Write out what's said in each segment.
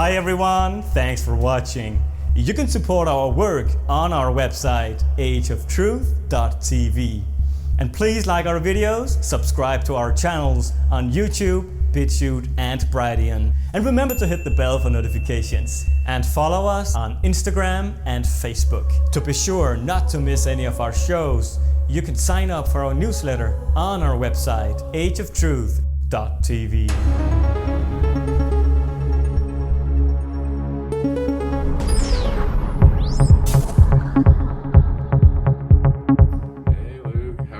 Hi everyone, thanks for watching. You can support our work on our website ageoftruth.tv. And please like our videos, subscribe to our channels on YouTube, BitChute and Brighteon. And remember to hit the bell for notifications. And follow us on Instagram and Facebook. To be sure not to miss any of our shows, you can sign up for our newsletter on our website ageoftruth.tv.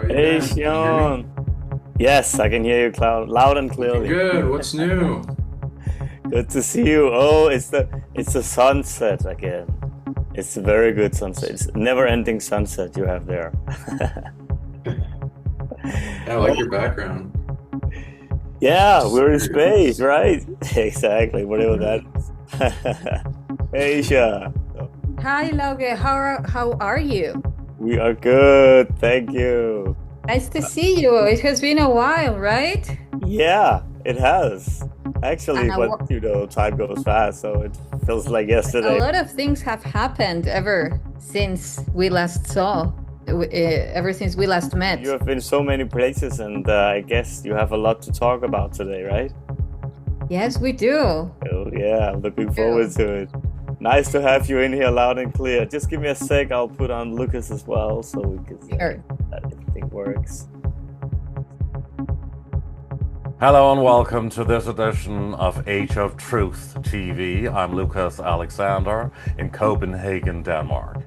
Hey, Sean. Yes, I can hear you loud and clearly. Good. What's new? Good to see you. Oh, it's the sunset again. It's a very good sunset. It's a never-ending sunset you have there. I like your background. Yeah, we're in space, right? Exactly. Whatever that is. Hey, YssaH. Hi, Lauge. How are you? We are good. Thank you. Nice to see you. It has been a while, right? Yeah, it has. Actually, And but time goes fast, so it feels like yesterday. A lot of things have happened ever since we last saw, ever since we last met. You have been so many places, and I guess you have a lot to talk about today, right? Yes, we do. Oh yeah, I'm looking forward to it. Nice to have you in here loud and clear. Just give me a sec, I'll put on Lucas as well, so we can see that everything works. Hello and welcome to this edition of Age of Truth TV. I'm Lucas Alexander in Copenhagen, Denmark.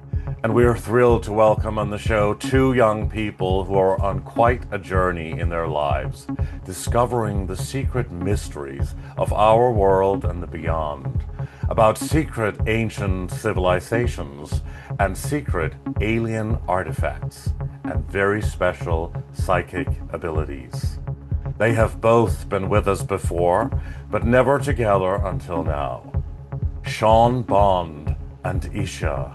And we are thrilled to welcome on the show two young people who are on quite a journey in their lives, discovering the secret mysteries of our world and the beyond, about secret ancient civilizations and secret alien artifacts and very special psychic abilities. They have both been with us before, but never together until now. Sean Bond and YssaH.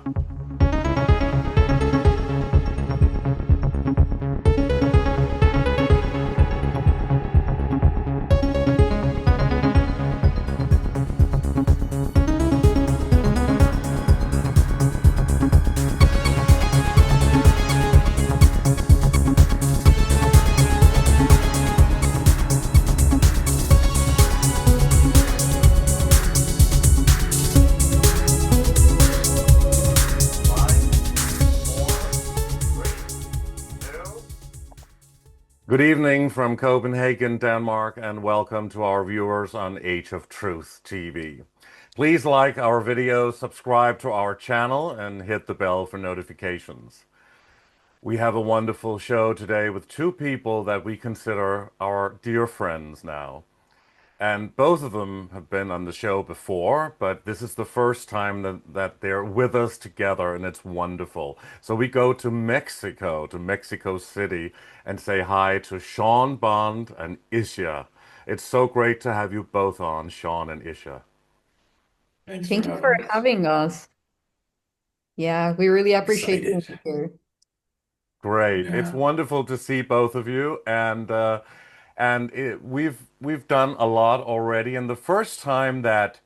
Good evening from Copenhagen, Denmark, and welcome to our viewers on Age of Truth TV. Please like our videos, subscribe to our channel, and hit the bell for notifications. We have a wonderful show today with two people that we consider our dear friends now. And both of them have been on the show before, but this is the first time that they're with us together, and it's wonderful. So we go to Mexico City, and say hi to Sean Bond and YssaH. It's so great to have you both on, Sean and YssaH. Thank you for having us. Yeah, we really appreciate being here. Great. Yeah. It's wonderful to see both of you, and we've done a lot already. And the first time that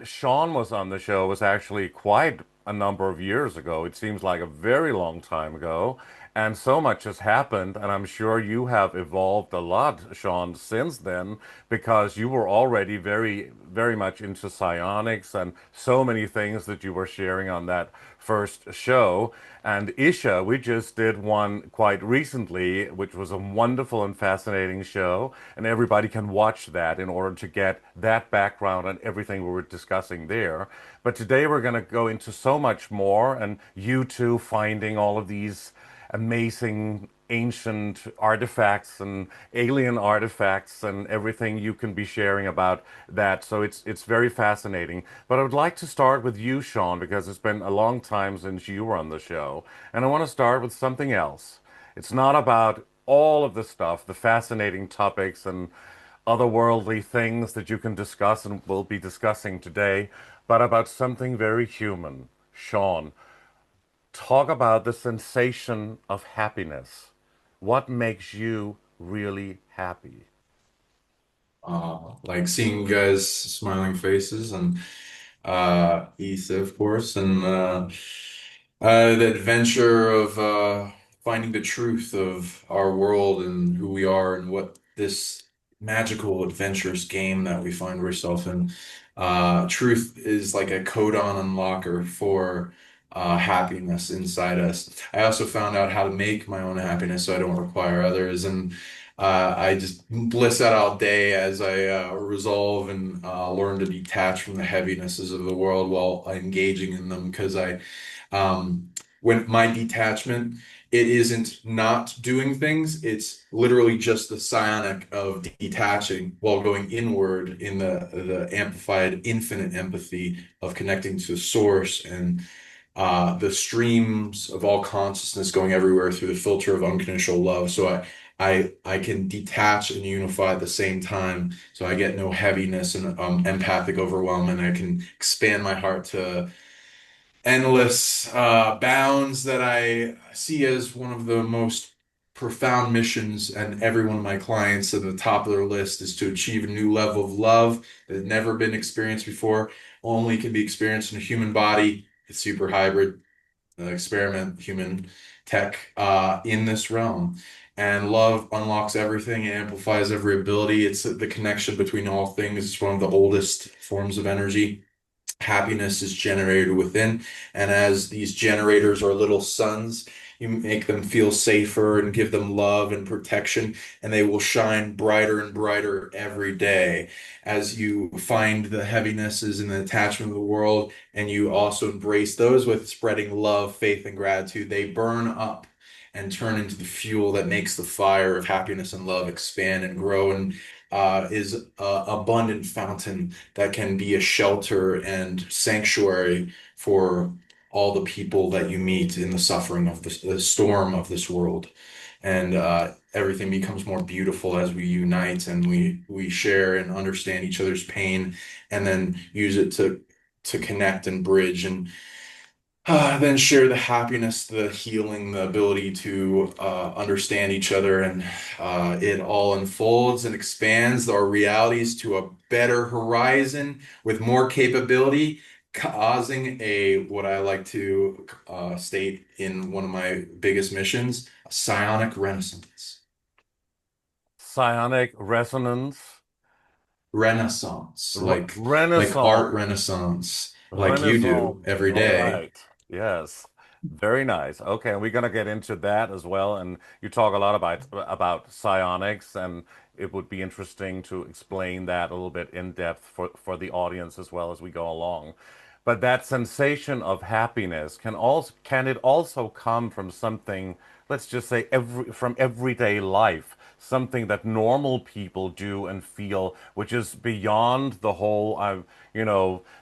Sean was on the show was actually quite a number of years ago. It seems like a very long time ago, and so much has happened. And I'm sure you have evolved a lot, Sean, since then, because you were already very, very much into psionics and so many things that you were sharing on that first show. And YssaH, we just did one quite recently, which was a wonderful and fascinating show, and everybody can watch that in order to get that background and everything we were discussing there. But today we're going to go into so much more, and you two finding all of these amazing ancient artifacts and alien artifacts and everything you can be sharing about that. So it's very fascinating. But I would like to start with you, Sean, because it's been a long time since you were on the show. And I want to start with something else. It's not about all of the stuff, the fascinating topics and otherworldly things that you can discuss and we'll be discussing today, but about something very human. Sean, talk about the sensation of happiness. What makes you really happy? Like seeing you guys smiling faces and YssaH, of course, and the adventure of finding the truth of our world and who we are and what this magical, adventurous game that we find ourselves in. Truth is like a codon unlocker for happiness inside us. I also found out how to make my own happiness so I don't require others, and I just bliss out all day as I resolve and learn to detach from the heavinesses of the world while engaging in them. Because when my detachment, it isn't not doing things, it's literally just the psionic of detaching while going inward in the amplified infinite empathy of connecting to source and the streams of all consciousness going everywhere through the filter of unconditional love. So I can detach and unify at the same time. So I get no heaviness and empathic overwhelm, and I can expand my heart to endless bounds that I see as one of the most profound missions. And every one of my clients at the top of their list is to achieve a new level of love that has never been experienced before, only can be experienced in a human body. It's super hybrid experiment, human tech in this realm. And love unlocks everything, it amplifies every ability. It's the connection between all things. It's one of the oldest forms of energy. Happiness is generated within. And as these generators are little suns, you make them feel safer and give them love and protection, and they will shine brighter and brighter every day as you find the heavinesses and the attachment of the world, and you also embrace those with spreading love, faith, and gratitude. They burn up and turn into the fuel that makes the fire of happiness and love expand and grow, and is an abundant fountain that can be a shelter and sanctuary for all the people that you meet in the suffering of the storm of this world. And everything becomes more beautiful as we unite and we share and understand each other's pain, and then use it to connect and bridge and then share the happiness, the healing, the ability to understand each other, and it all unfolds and expands our realities to a better horizon with more capability, causing a what I like to state in one of my biggest missions, a psionic renaissance. Psionic resonance, Renaissance, like art renaissance, renaissance, like you do renaissance. every All day. right. Yes. Very nice. Okay, and we're gonna get into that as well. And you talk a lot about psionics, and it would be interesting to explain that a little bit in depth for the audience as well as we go along. But that sensation of happiness can it also come from something, let's just say from everyday life, something that normal people do and feel, which is beyond the whole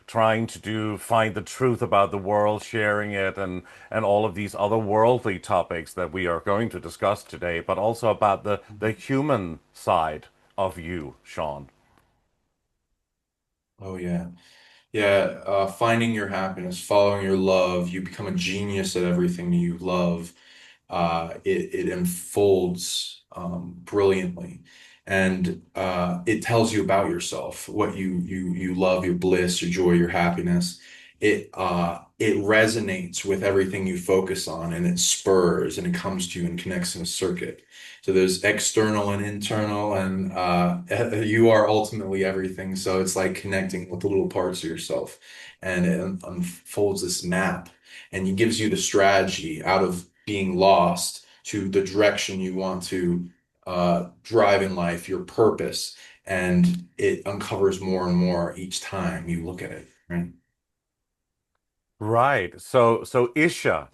trying to find the truth about the world, sharing it, and all of these other worldly topics that we are going to discuss today, but also about the human side of you, Sean. Oh yeah. Yeah, finding your happiness, following your love, you become a genius at everything you love. It unfolds brilliantly, and it tells you about yourself, what you love, your bliss, your joy, your happiness. It resonates with everything you focus on, and it spurs and it comes to you and connects in a circuit. So there's external and internal, and you are ultimately everything. So it's like connecting with the little parts of yourself, and it unfolds this map, and it gives you the strategy out of being lost to the direction you want to drive in life, your purpose, and it uncovers more and more each time you look at it, right? Right. So Isha,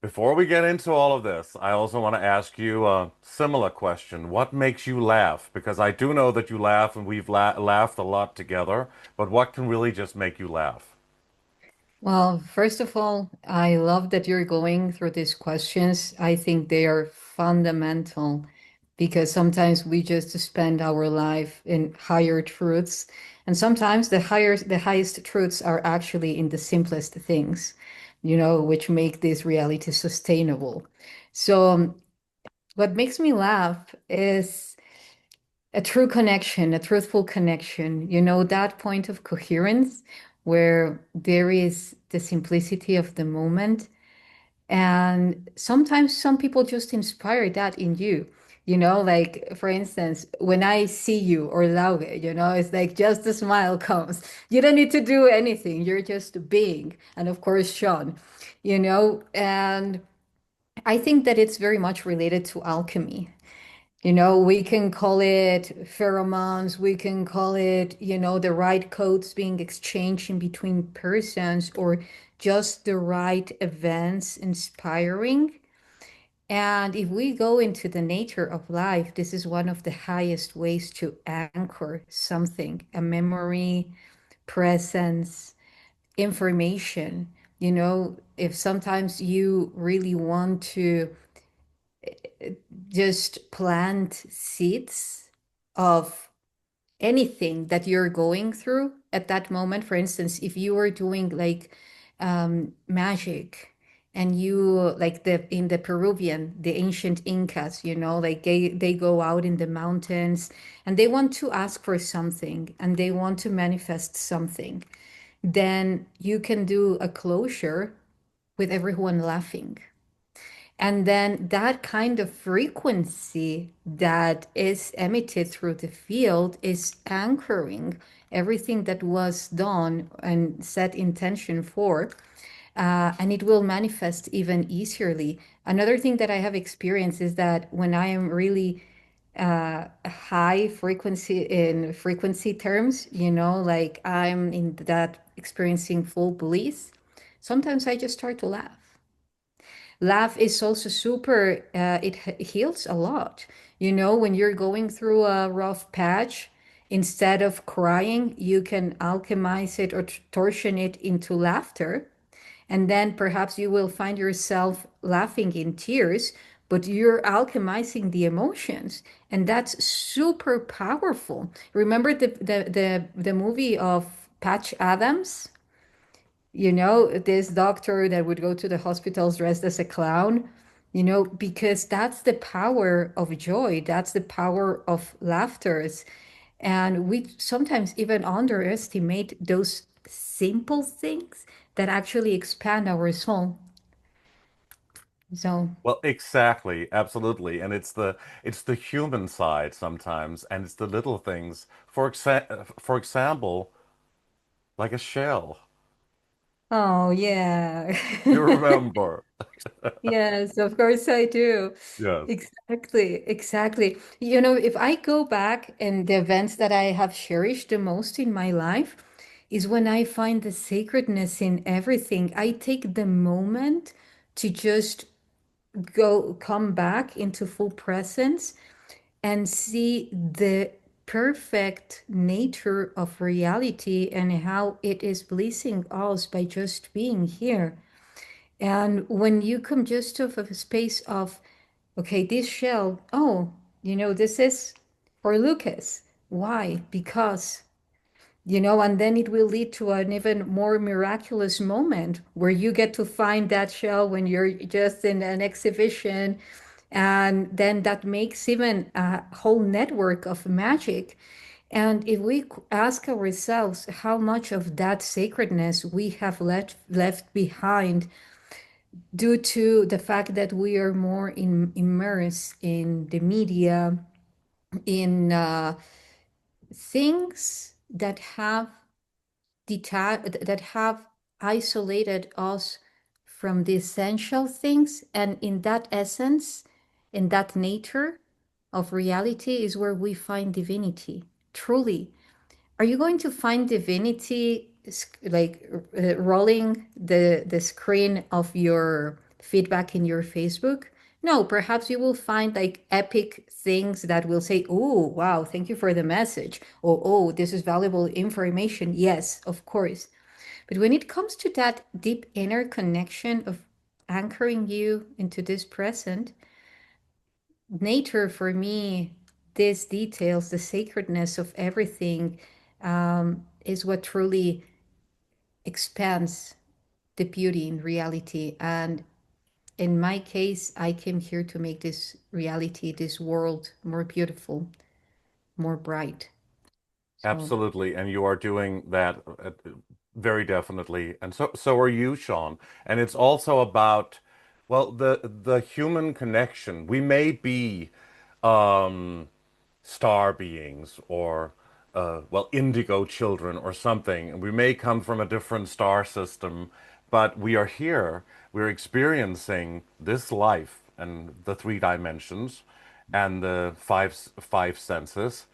before we get into all of this, I also want to ask you a similar question. What makes you laugh? Because I do know that you laugh and we've laughed a lot together, but what can really just make you laugh? Well, first of all, I love that you're going through these questions. I think they are fundamental because sometimes we just spend our life in higher truths, and sometimes the highest truths are actually in the simplest things, which make this reality sustainable. So, what makes me laugh is A true connection, a truthful connection, that point of coherence where there is the simplicity of the moment. And sometimes some people just inspire that in you. Like for instance, when I see you or Lauge, it's like just a smile comes. You don't need to do anything. You're just being. And of course, Sean, and I think that it's very much related to alchemy. We can call it pheromones, we can call it, the right codes being exchanged in between persons, or just the right events inspiring. And if we go into the nature of life, this is one of the highest ways to anchor something, a memory, presence, information. If sometimes you really want to just plant seeds of anything that you're going through at that moment. For instance, if you were doing like magic, and you like in the Peruvian, the ancient Incas, like they go out in the mountains and they want to ask for something and they want to manifest something, then you can do a closure with everyone laughing. And then that kind of frequency that is emitted through the field is anchoring everything that was done and set intention for. And it will manifest even easierly. Another thing that I have experienced is that when I am really high frequency in frequency terms, like I'm in that experiencing full bliss, sometimes I just start to laugh. Laugh is also super, it heals a lot. When you're going through a rough patch, instead of crying, you can alchemize it or torsion it into laughter. And then perhaps you will find yourself laughing in tears, but you're alchemizing the emotions. And that's super powerful. Remember the movie of Patch Adams? This doctor that would go to the hospitals dressed as a clown, because that's the power of joy, that's the power of laughters. And we sometimes even underestimate those simple things that actually expand our soul. So, Well, exactly, absolutely. And it's the human side sometimes, and it's the little things. For example, like a shell. oh, yeah. You remember? Yes, of course I do. Yes. Exactly, exactly. If I go back and the events that I have cherished the most in my life is when I find the sacredness in everything. I take the moment to just come back into full presence and see the perfect nature of reality and how it is blessing us by just being here. And when you come just of a space of, okay, this shell, oh, this is for Lucas. Why? Because, and then it will lead to an even more miraculous moment where you get to find that shell when you're just in an exhibition. And then that makes even a whole network of magic. And if we ask ourselves how much of that sacredness we have left behind due to the fact that we are more immersed in the media, in things that have that have isolated us from the essential things, and in that essence, in that nature of reality is where we find divinity. Truly, are you going to find divinity like rolling the screen of your feedback in your Facebook? No, perhaps you will find like epic things that will say, "Oh, wow, thank you for the message." Or, "Oh, this is valuable information." Yes, of course. But when it comes to that deep inner connection of anchoring you into this present, nature for me, these details, the sacredness of everything, is what truly expands the beauty in reality. And in my case, I came here to make this reality, this world more beautiful, more bright. So Absolutely, and you are doing that very definitely, and so are you, Sean. And it's also about, well, the human connection. We may be um, star beings or well, indigo children or something, and we may come from a different star system, but we are here. We're experiencing this life and the three dimensions and the five senses.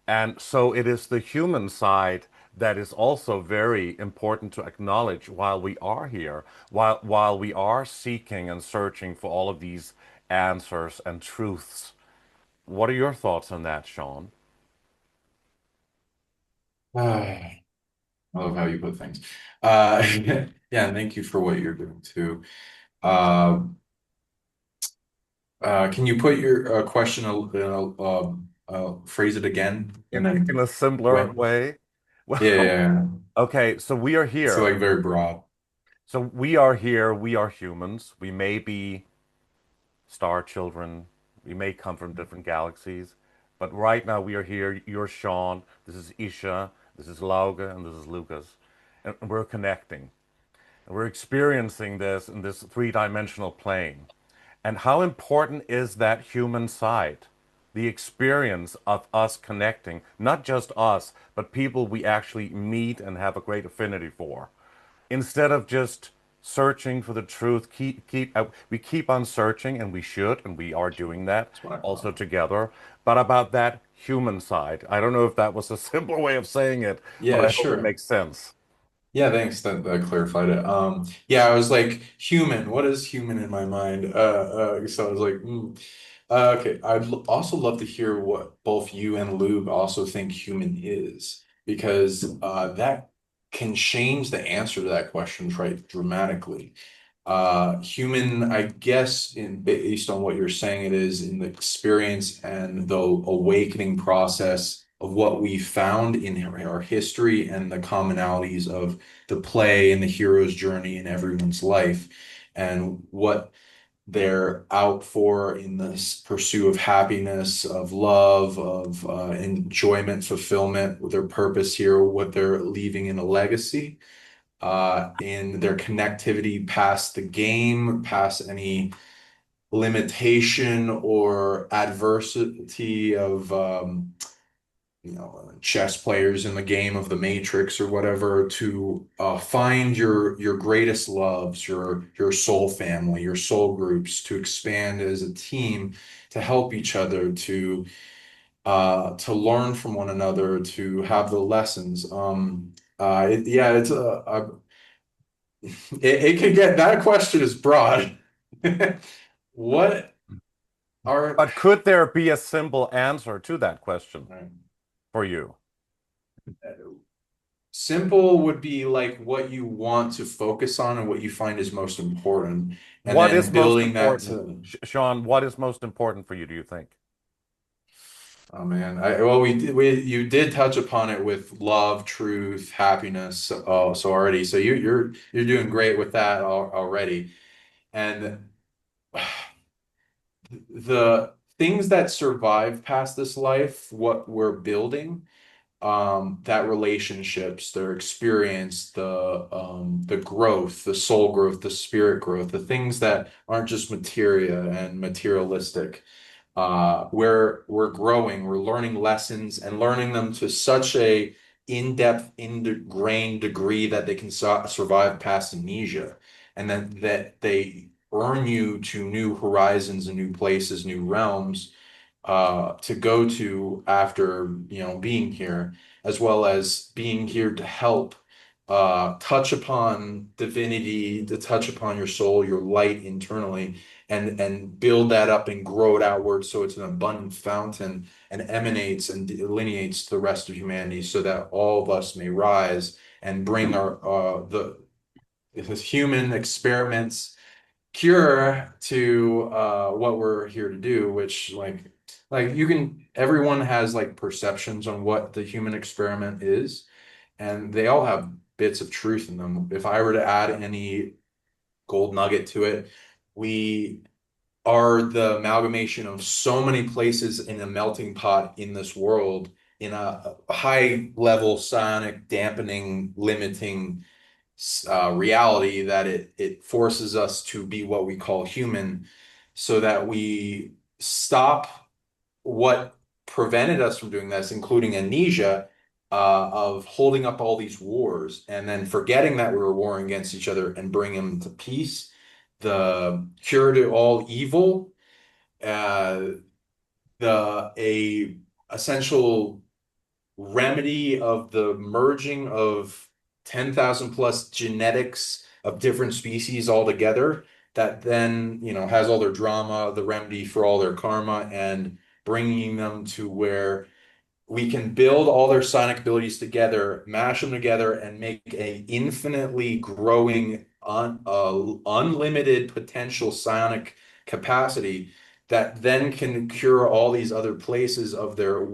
And so it is the human side that is also very important to acknowledge while we are here, while we are seeking and searching for all of these answers and truths. What are your thoughts on that, Sean? I love how you put things. Yeah, and thank you for what you're doing too. Uh, can you put your question, phrase it again in a In a simpler way? way? Yeah, yeah, Well, yeah. okay, so we are So here. like very broad. So we are here. We are humans. We may be star children. We may come from different galaxies. But right now we are here. You're Sean. This is YssaH. This is Lauge. And this is Lucas. And we're connecting. And we're experiencing this in this three-dimensional plane. And how important is that human side? The experience of us connecting, not just us, but people we actually meet and have a great affinity for. Instead of just searching for the truth, we keep on searching, and we should, and we are doing that That's what I also thought. together. But about that human side, I don't know if that was a simple way of saying it, but Yeah, I hope it sure. makes sense. Yeah, thanks. That clarified it. Yeah, I was like, human. What is human in my mind? So I was like, okay. Also love to hear what both you and Lube also think human is, because that can change the answer to that question quite dramatically. Human, I guess, based on what you're saying, it is in the experience and the awakening process of what we found in our history and the commonalities of the play and the hero's journey in everyone's life, and what they're out for in this pursuit of happiness, of love, of enjoyment, fulfillment, their purpose here, what they're leaving in a legacy, in their connectivity past the game, past any limitation or adversity of chess players in the game of the Matrix or whatever, to find your greatest loves, your soul family, your soul groups, to expand as a team, to help each other, to learn from one another, to have the lessons. Yeah, it can get, that question is broad. What are But could there be a simple answer to that question for you? simple would be like what you want to focus on and what you find is most important, and What then is most building that important? to, Sean, what is most important for you, do you think? oh man, well, you did touch upon it with love, truth, happiness. Oh, so already, so you're doing great with that already, and the things that survive past this life, what we're building, that relationships, their experience, the growth, the soul growth, the spirit growth, the things that aren't just materia and materialistic. We're growing, we're learning lessons and learning them to such a in-depth, ingrained degree that they can survive past amnesia, and then that they earn you to new horizons and new places, new realms, to go to after, being here, as well as being here to help touch upon divinity, to touch upon your soul, your light internally, and build that up and grow it outward so it's an abundant fountain and emanates and delineates the rest of humanity, so that all of us may rise and bring our the this human experiments cure to what we're here to do, which, like you can, everyone has like perceptions on what the human experiment is, and they all have bits of truth in them. If I were to add any gold nugget to it, we are the amalgamation of so many places in a melting pot in this world in a high level psionic dampening limiting reality that it forces us to be what we call human so that we stop what prevented us from doing this, including amnesia, of holding up all these wars and then forgetting that we were warring against each other and bring them to peace, the cure to all evil, uh, the a essential remedy of the merging of 10,000 plus genetics of different species all together that then, has all their drama, the remedy for all their karma, and bringing them to where we can build all their sonic abilities together, mash them together, and make a infinitely growing, unlimited potential psionic capacity that then can cure all these other places of their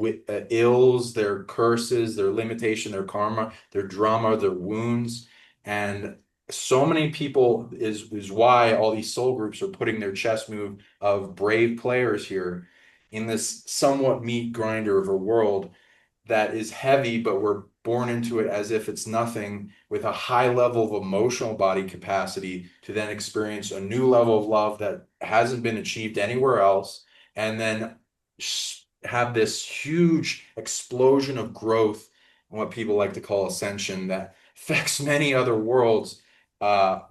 ills, their curses, their limitation, their karma, their drama, their wounds. And so many people is why all these soul groups are putting their chess move of brave players here in this somewhat meat grinder of a world that is heavy, but we're born into it as if it's nothing, with a high level of emotional body capacity to then experience a new level of love that hasn't been achieved anywhere else, and then have this huge explosion of growth and what people like to call ascension that affects many other worlds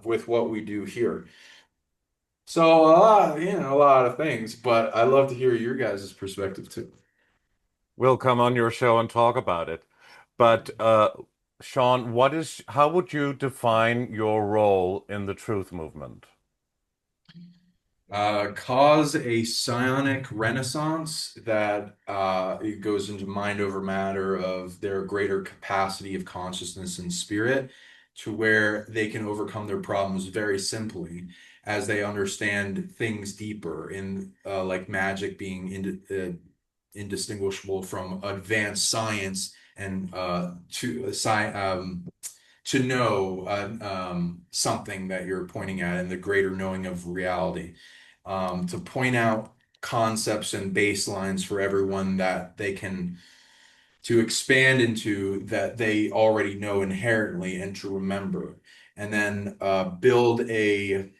with what we do here. So a lot of things, but I love to hear your guys' perspective too. We'll come on your show and talk about it. But Sean, how would you define your role in the truth movement? Cause a psionic renaissance that it goes into mind over matter of their greater capacity of consciousness and spirit to where they can overcome their problems very simply as they understand things deeper in like magic being indistinguishable from advanced science and to know something that you're pointing at and the greater knowing of reality, to point out concepts and baselines for everyone that they can to expand into that they already know inherently and to remember, and then build an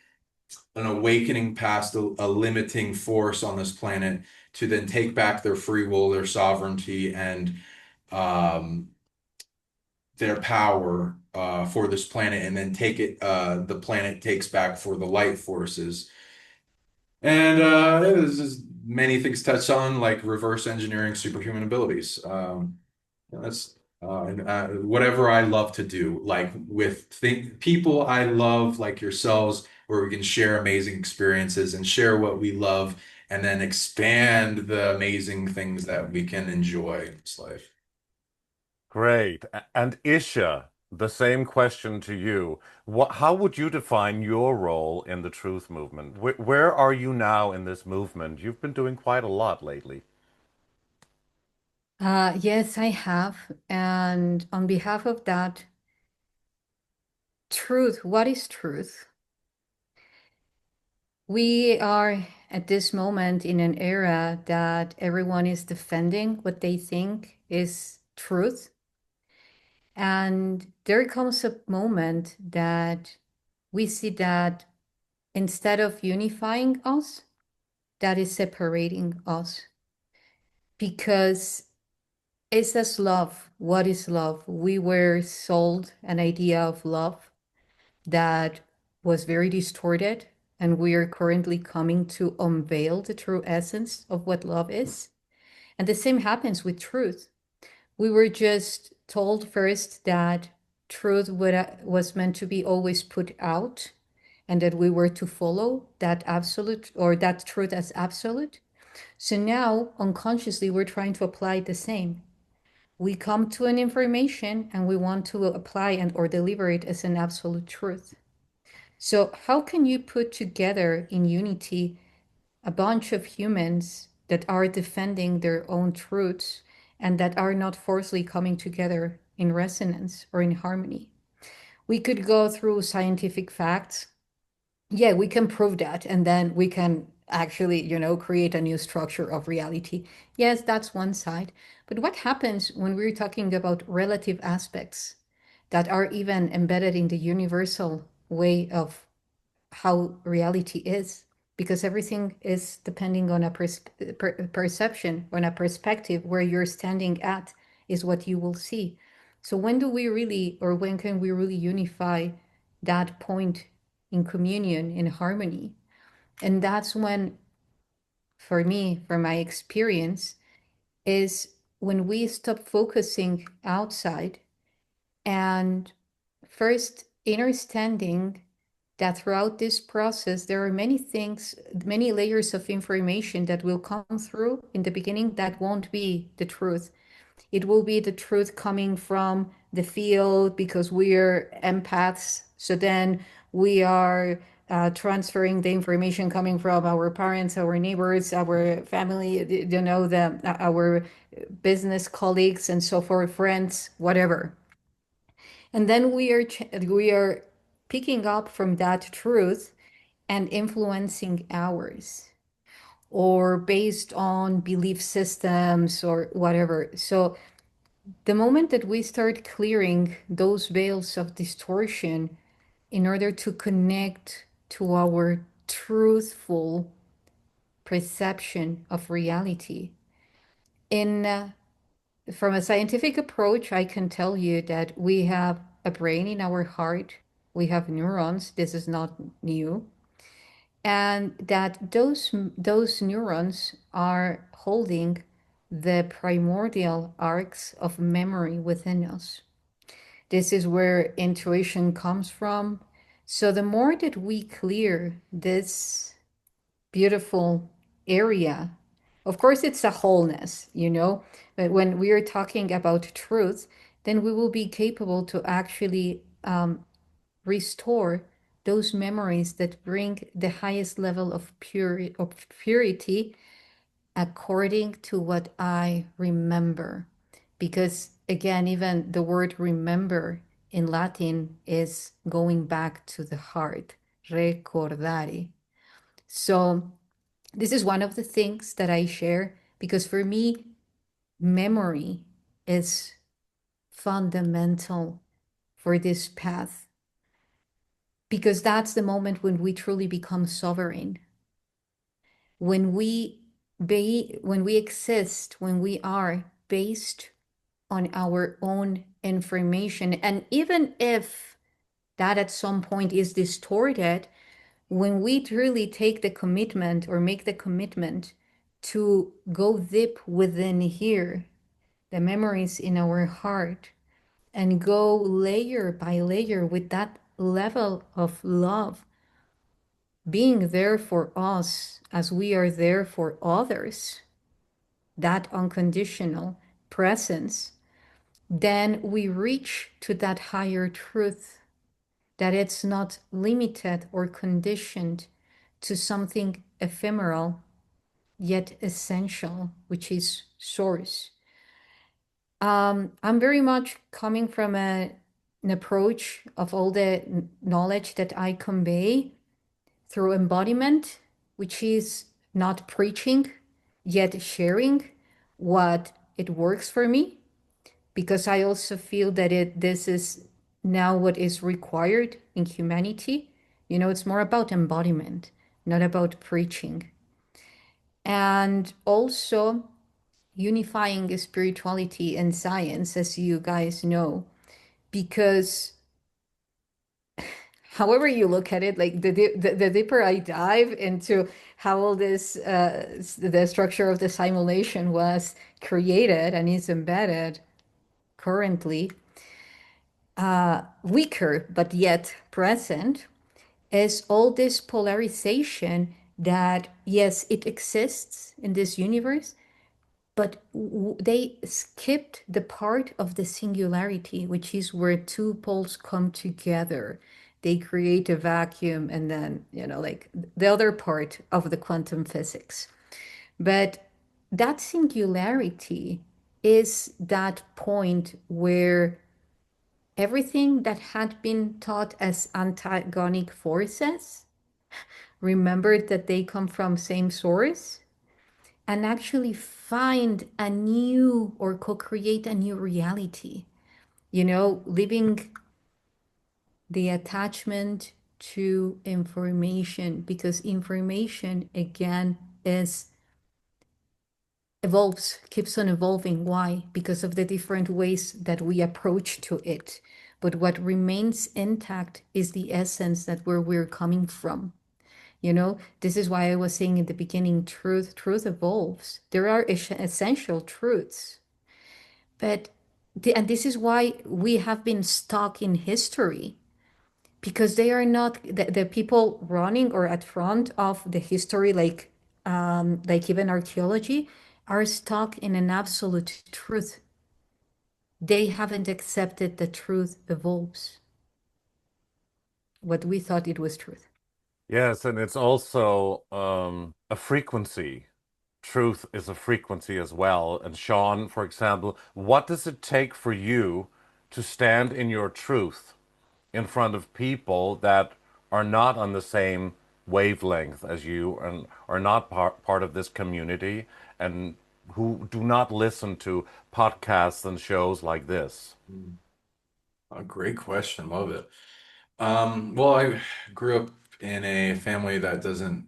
awakening past a limiting force on this planet to then take back their free will, their sovereignty, and um, their power for this planet, and then the planet takes back for the light forces. And there's just many things touched on, like reverse engineering superhuman abilities. That's whatever I love to do, like with people I love, like yourselves, where we can share amazing experiences and share what we love, and then expand the amazing things that we can enjoy in this life. Great. And YssaH, the same question to you. How would you define your role in the truth movement? Where are you now in this movement? You've been doing quite a lot lately. Yes, I have. And on behalf of that, truth, what is truth? We are at this moment in an era that everyone is defending what they think is truth. And there comes a moment that we see that instead of unifying us, that is separating us. Because it's as love. What is love? We were sold an idea of love that was very distorted, and we are currently coming to unveil the true essence of what love is. And the same happens with truth. We were just told first that truth was meant to be always put out, and that we were to follow that absolute or that truth as absolute. So now, unconsciously, we're trying to apply the same. We come to an information and we want to apply and or deliver it as an absolute truth. So how can you put together in unity a bunch of humans that are defending their own truths and that are not forcefully coming together in resonance or in harmony? We could go through scientific facts. Yeah, we can prove that, and then we can actually, create a new structure of reality. Yes, that's one side. But what happens when we're talking about relative aspects that are even embedded in the universal way of how reality is? Because everything is depending on a perception, on a perspective. Where you're standing at is what you will see. So when do we really, or when can we really unify that point in communion, in harmony? And that's when, for me, from my experience, is when we stop focusing outside and first understanding that throughout this process, there are many things, many layers of information that will come through in the beginning that won't be the truth. It will be the truth coming from the field because we're empaths. So then we are transferring the information coming from our parents, our neighbors, our family, our business colleagues, and so forth, friends, whatever. And then we are picking up from that truth and influencing ours, or based on belief systems or whatever. So the moment that we start clearing those veils of distortion in order to connect to our truthful perception of reality, in from a scientific approach, I can tell you that we have a brain in our heart, we have neurons. This is not new, and that those neurons are holding the primordial arcs of memory within us. This is where intuition comes from. So the more that we clear this beautiful area, of course, it's a wholeness, but when we are talking about truth, then we will be capable to actually restore those memories that bring the highest level of purity according to what I remember. Because again, even the word remember in Latin is going back to the heart, recordare. So this is one of the things that I share, because for me, memory is fundamental for this path, because that's the moment when we truly become sovereign. When we exist, when we are based on our own information, and even if that at some point is distorted, when we truly take the commitment or make the commitment to go deep within here, the memories in our heart, and go layer by layer with that level of love, being there for us as we are there for others, that unconditional presence, then we reach to that higher truth, that it's not limited or conditioned to something ephemeral yet essential, which is source. I'm very much coming from an approach of all the knowledge that I convey through embodiment, which is not preaching, yet sharing what it works for me, because I also feel that this is now what is required in humanity. It's more about embodiment, not about preaching. And also unifying spirituality and science, as you guys know, because however you look at it, like the deeper I dive into how all this, the structure of the simulation was created and is embedded currently, weaker but yet present, is all this polarization that, yes, it exists in this universe, but they skipped the part of the singularity, which is where two poles come together. They create a vacuum, and then, like the other part of the quantum physics. But that singularity is that point where everything that had been taught as antagonic forces remember that they come from same source, and actually find a new or co-create a new reality. Leaving the attachment to information, because information again is evolves, keeps on evolving. Why? Because of the different ways that we approach to it. But what remains intact is the essence that where we're coming from. This is why I was saying in the beginning, truth evolves. There are essential truths, but and this is why we have been stuck in history, because they are not the people running or at front of the history, like even archaeology, are stuck in an absolute truth. They haven't accepted that truth evolves. What we thought it was truth. Yes, and it's also a frequency. Truth is a frequency as well. And Sean, for example, what does it take for you to stand in your truth in front of people that are not on the same wavelength as you and are not part of this community and who do not listen to podcasts and shows like this? A great question. Love it. Well, I grew up in a family that doesn't,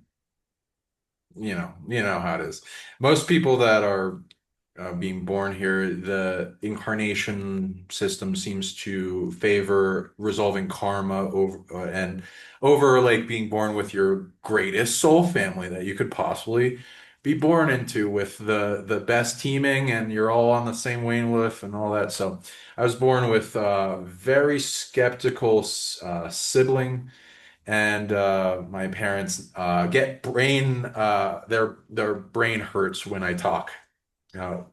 you know how it is. Most people that are being born here, the incarnation system seems to favor resolving karma over like being born with your greatest soul family that you could possibly be born into with the best teaming and you're all on the same wavelength and all that. So I was born with a very skeptical sibling and my parents get their brain hurts when I talk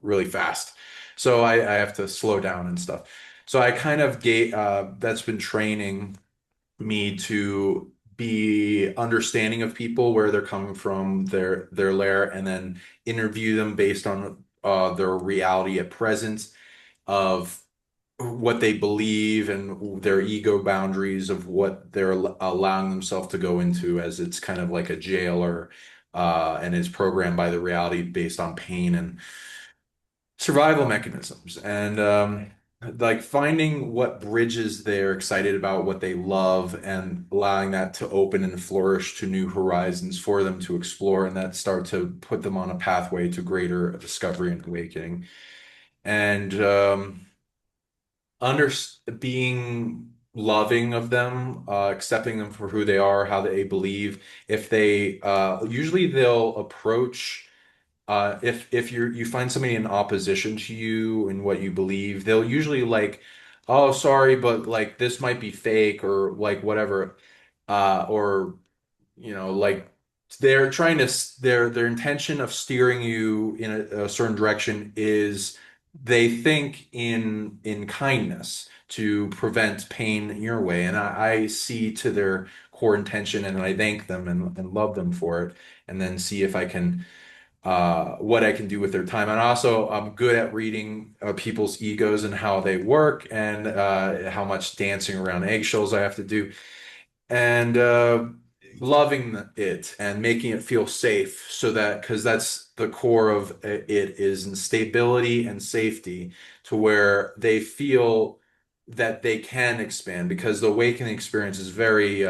really fast. So I have to slow down and stuff. So I kind of that's been training me to be understanding of people where they're coming from, their lair, and then interview them based on their reality at present of what they believe and their ego boundaries of what they're allowing themselves to go into, as it's kind of like a jailer, and is programmed by the reality based on pain and survival mechanisms. And like finding what bridges they're excited about, what they love, and allowing that to open and flourish to new horizons for them to explore, and that start to put them on a pathway to greater discovery and awakening. And under being loving of them, accepting them for who they are, how they believe. If they usually they'll approach if you find somebody in opposition to you and what you believe, they'll usually like, oh, sorry, but like this might be fake or like whatever, or like they're trying to their intention of steering you in a certain direction is they think in kindness to prevent pain in your way, and I see to their core intention and I thank them and love them for it, and then see if I can what I can do with their time. And also, I'm good at reading people's egos and how they work and how much dancing around eggshells I have to do. And loving it and making it feel safe so that because that's the core of it is in stability and safety to where they feel that they can expand because the awakening experience is very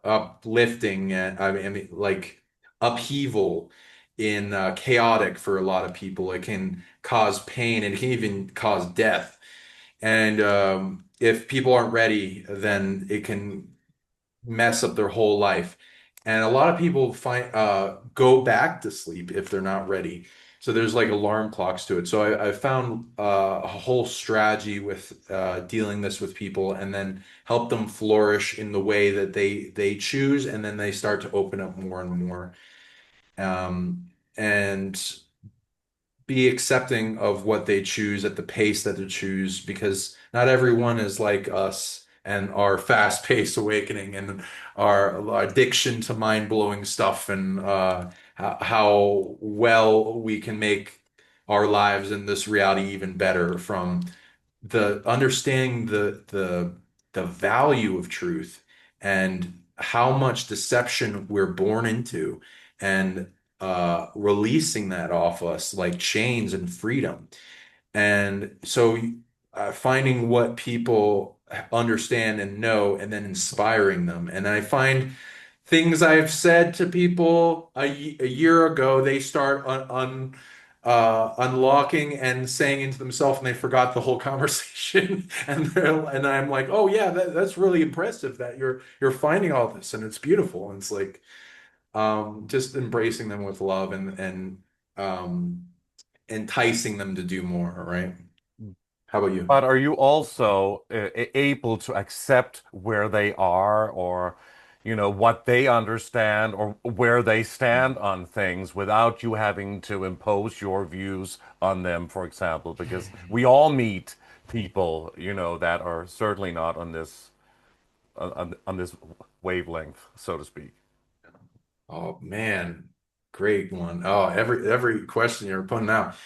uplifting and I mean like upheaval in chaotic for a lot of people. It can cause pain and it can even cause death. And if people aren't ready, then it can mess up their whole life. And a lot of people find go back to sleep if they're not ready. So there's like alarm clocks to it. So I found a whole strategy with dealing this with people, and then help them flourish in the way that they choose, and then they start to open up more and more, and be accepting of what they choose at the pace that they choose, because not everyone is like us and our fast-paced awakening and our addiction to mind-blowing stuff, and how well we can make our lives in this reality even better from the understanding the value of truth and how much deception we're born into, and releasing that off us like chains and freedom. And so finding what people understand and know, and then inspiring them. And I find things I've said to people a year ago, they start unlocking and saying into themselves, and they forgot the whole conversation. And I'm like, oh yeah, that's really impressive that you're finding all this, and it's beautiful. And it's like just embracing them with love, and um, enticing them to do more, right? How about you? But are you also able to accept where they are, or, what they understand, or where they stand on things without you having to impose your views on them, for example? Because we all meet people, that are certainly not on this wavelength, so to speak. Oh man, great one. Oh, every question you're putting out.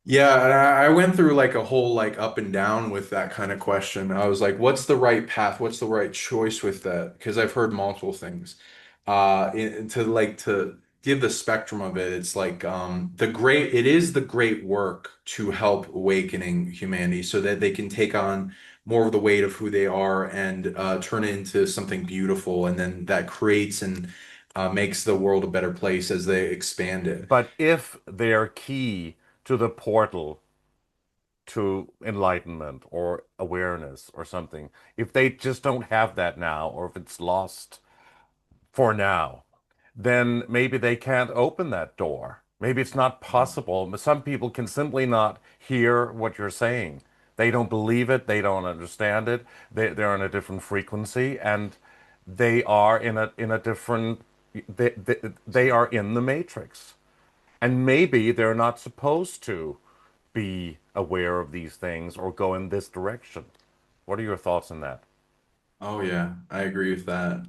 Yeah, and I went through like a whole like up and down with that kind of question. I was like, what's the right path? What's the right choice with that? Because I've heard multiple things. To give the spectrum of it, it's like it is the great work to help awakening humanity so that they can take on more of the weight of who they are, and turn it into something beautiful, and then that creates and makes the world a better place as they expand it. But if they're key to the portal to enlightenment or awareness or something, if they just don't have that now, or if it's lost for now, then maybe they can't open that door. Maybe it's not possible. Some people can simply not hear what you're saying. They don't believe it. They don't understand it. They're on a different frequency, and they are in a different. They are in the matrix, and maybe they're not supposed to be aware of these things or go in this direction. What are your thoughts on that? Oh yeah, I agree with that.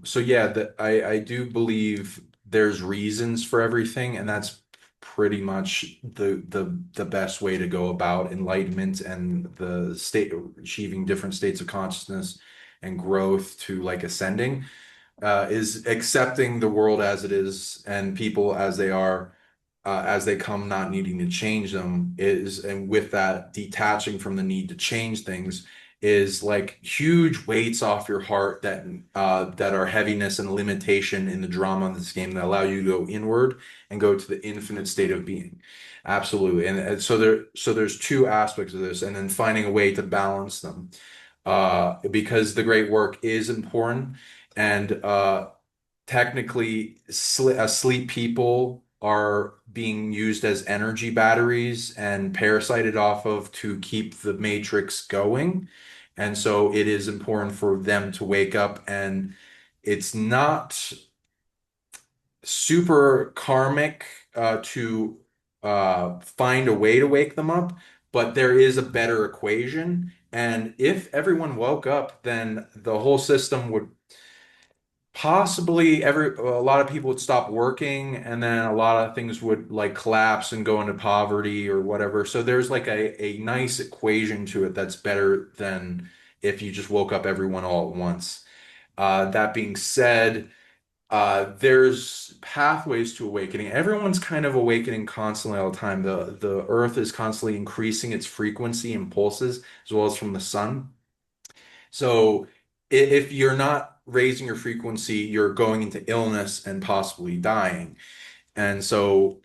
So yeah, I do believe there's reasons for everything, and that's pretty much the best way to go about enlightenment and the state achieving different states of consciousness and growth to like ascending, is accepting the world as it is and people as they are, as they come, not needing to change them is, and with that, detaching from the need to change things is like huge weights off your heart that are heaviness and limitation in the drama of this game that allow you to go inward and go to the infinite state of being. Absolutely. And so there's two aspects of this, and then finding a way to balance them. Because the great work is important, and technically asleep people are being used as energy batteries and parasited off of to keep the matrix going. And so it is important for them to wake up, and it's not super karmic to find a way to wake them up, but there is a better equation. And if everyone woke up, then the whole system would possibly a lot of people would stop working, and then a lot of things would like collapse and go into poverty or whatever. So there's like a nice equation to it that's better than if you just woke up everyone all at once. That being said, there's pathways to awakening. Everyone's kind of awakening constantly all the time. The earth is constantly increasing its frequency and pulses, as well as from the sun. So if you're not raising your frequency, you're going into illness and possibly dying. And so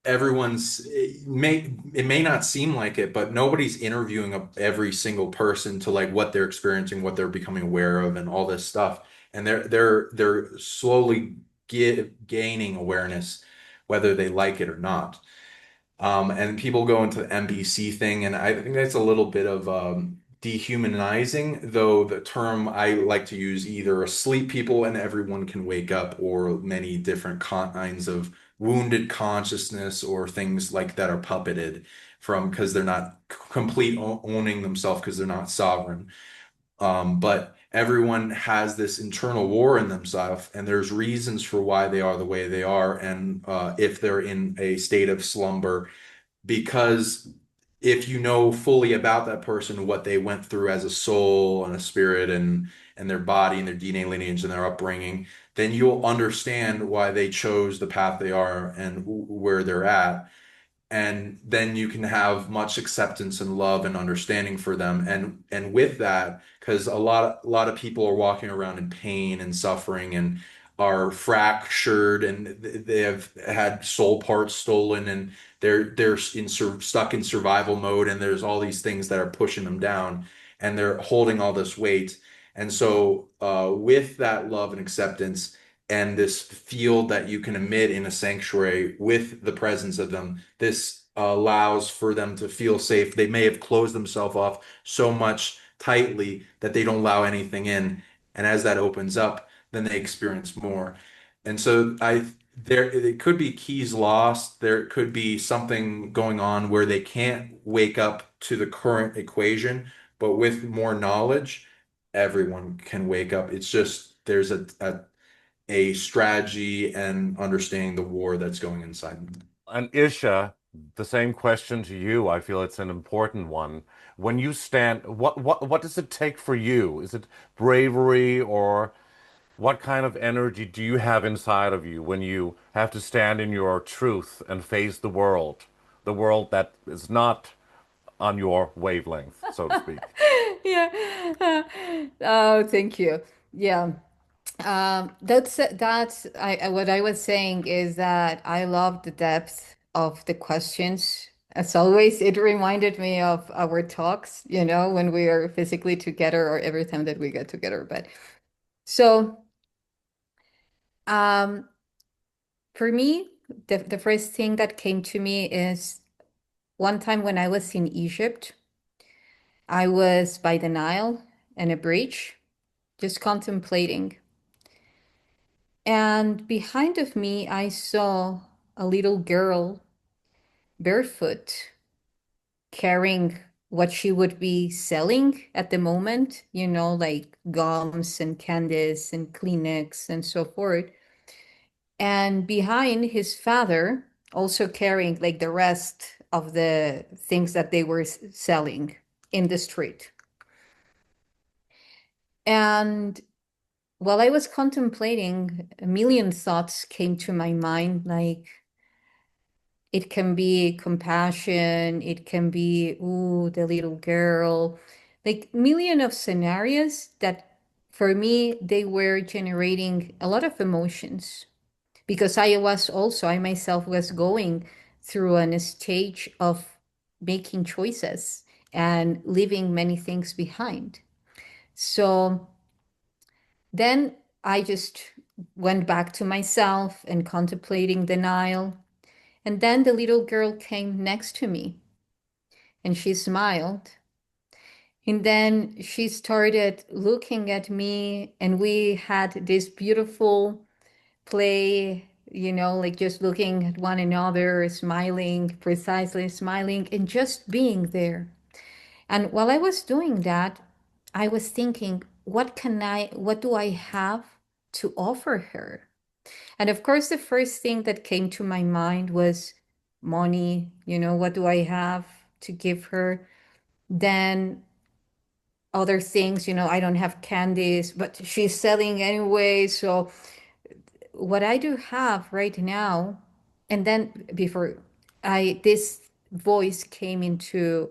it may not seem like it, but nobody's interviewing every single person to like what they're experiencing, what they're becoming aware of, and all this stuff. And they're slowly gaining awareness, whether they like it or not. And people go into the NPC thing, and I think that's a little bit of dehumanizing, though the term I like to use either asleep people and everyone can wake up, or many different kinds of wounded consciousness or things like that are puppeted from because they're not complete owning themselves because they're not sovereign. But everyone has this internal war in themselves, and there's reasons for why they are the way they are, and if they're in a state of slumber, because if you know fully about that person, what they went through as a soul and a spirit and their body and their DNA lineage and their upbringing, then you'll understand why they chose the path they are and where they're at. And then you can have much acceptance and love and understanding for them. And with that, because a lot of people are walking around in pain and suffering and are fractured and they have had soul parts stolen and they're stuck in survival mode, and there's all these things that are pushing them down and they're holding all this weight. And so with that love and acceptance and this field that you can emit in a sanctuary with the presence of them, this allows for them to feel safe. They may have closed themselves off so much tightly that they don't allow anything in. And as that opens up, then they experience more. And so there it could be keys lost. There could be something going on where they can't wake up to the current equation, but with more knowledge, everyone can wake up. It's just there's a strategy and understanding the war that's going inside them. And YssaH, the same question to you. I feel it's an important one. When you stand, what does it take for you? Is it bravery, or what kind of energy do you have inside of you when you have to stand in your truth and face the world that is not on your wavelength, so to speak? Yeah. Oh, thank you. Yeah. What I was saying is that I love the depth of the questions. As always, it reminded me of our talks, when we are physically together or every time that we get together. But so, um, for me, the first thing that came to me is one time when I was in Egypt, I was by the Nile in a bridge, just contemplating. And behind of me, I saw a little girl barefoot carrying what she would be selling at the moment, like gums and candies and Kleenex and so forth. And behind his father, also carrying like the rest of the things that they were selling in the street. And while I was contemplating, a million thoughts came to my mind, like it can be compassion, it can be, ooh, the little girl, like million of scenarios that for me, they were generating a lot of emotions because I myself was going through a stage of making choices and leaving many things behind. So then I just went back to myself and contemplating the Nile. And then the little girl came next to me and she smiled. And then she started looking at me, and we had this beautiful play, like just looking at one another, smiling, precisely smiling, and just being there. And while I was doing that, I was thinking, what do I have to offer her? And of course, the first thing that came to my mind was money. What do I have to give her? Then other things, I don't have candies, but she's selling anyway. So what I do have right now, and then before this voice came into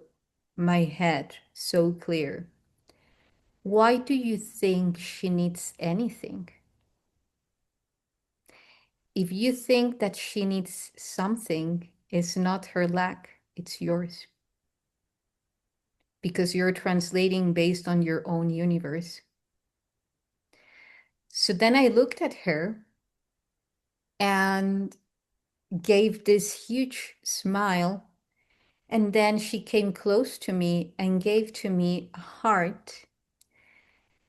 my head so clear. Why do you think she needs anything? If you think that she needs something, it's not her lack, it's yours. Because you're translating based on your own universe. So then I looked at her and gave this huge smile. And then she came close to me and gave to me a heart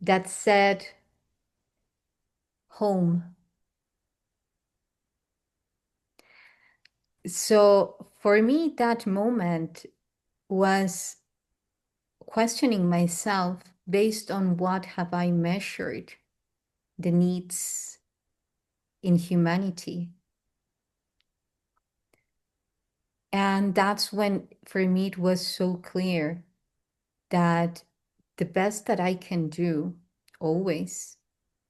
that said, home. So for me, that moment was questioning myself based on what have I measured the needs in humanity. And that's when, for me, it was so clear that the best that I can do always,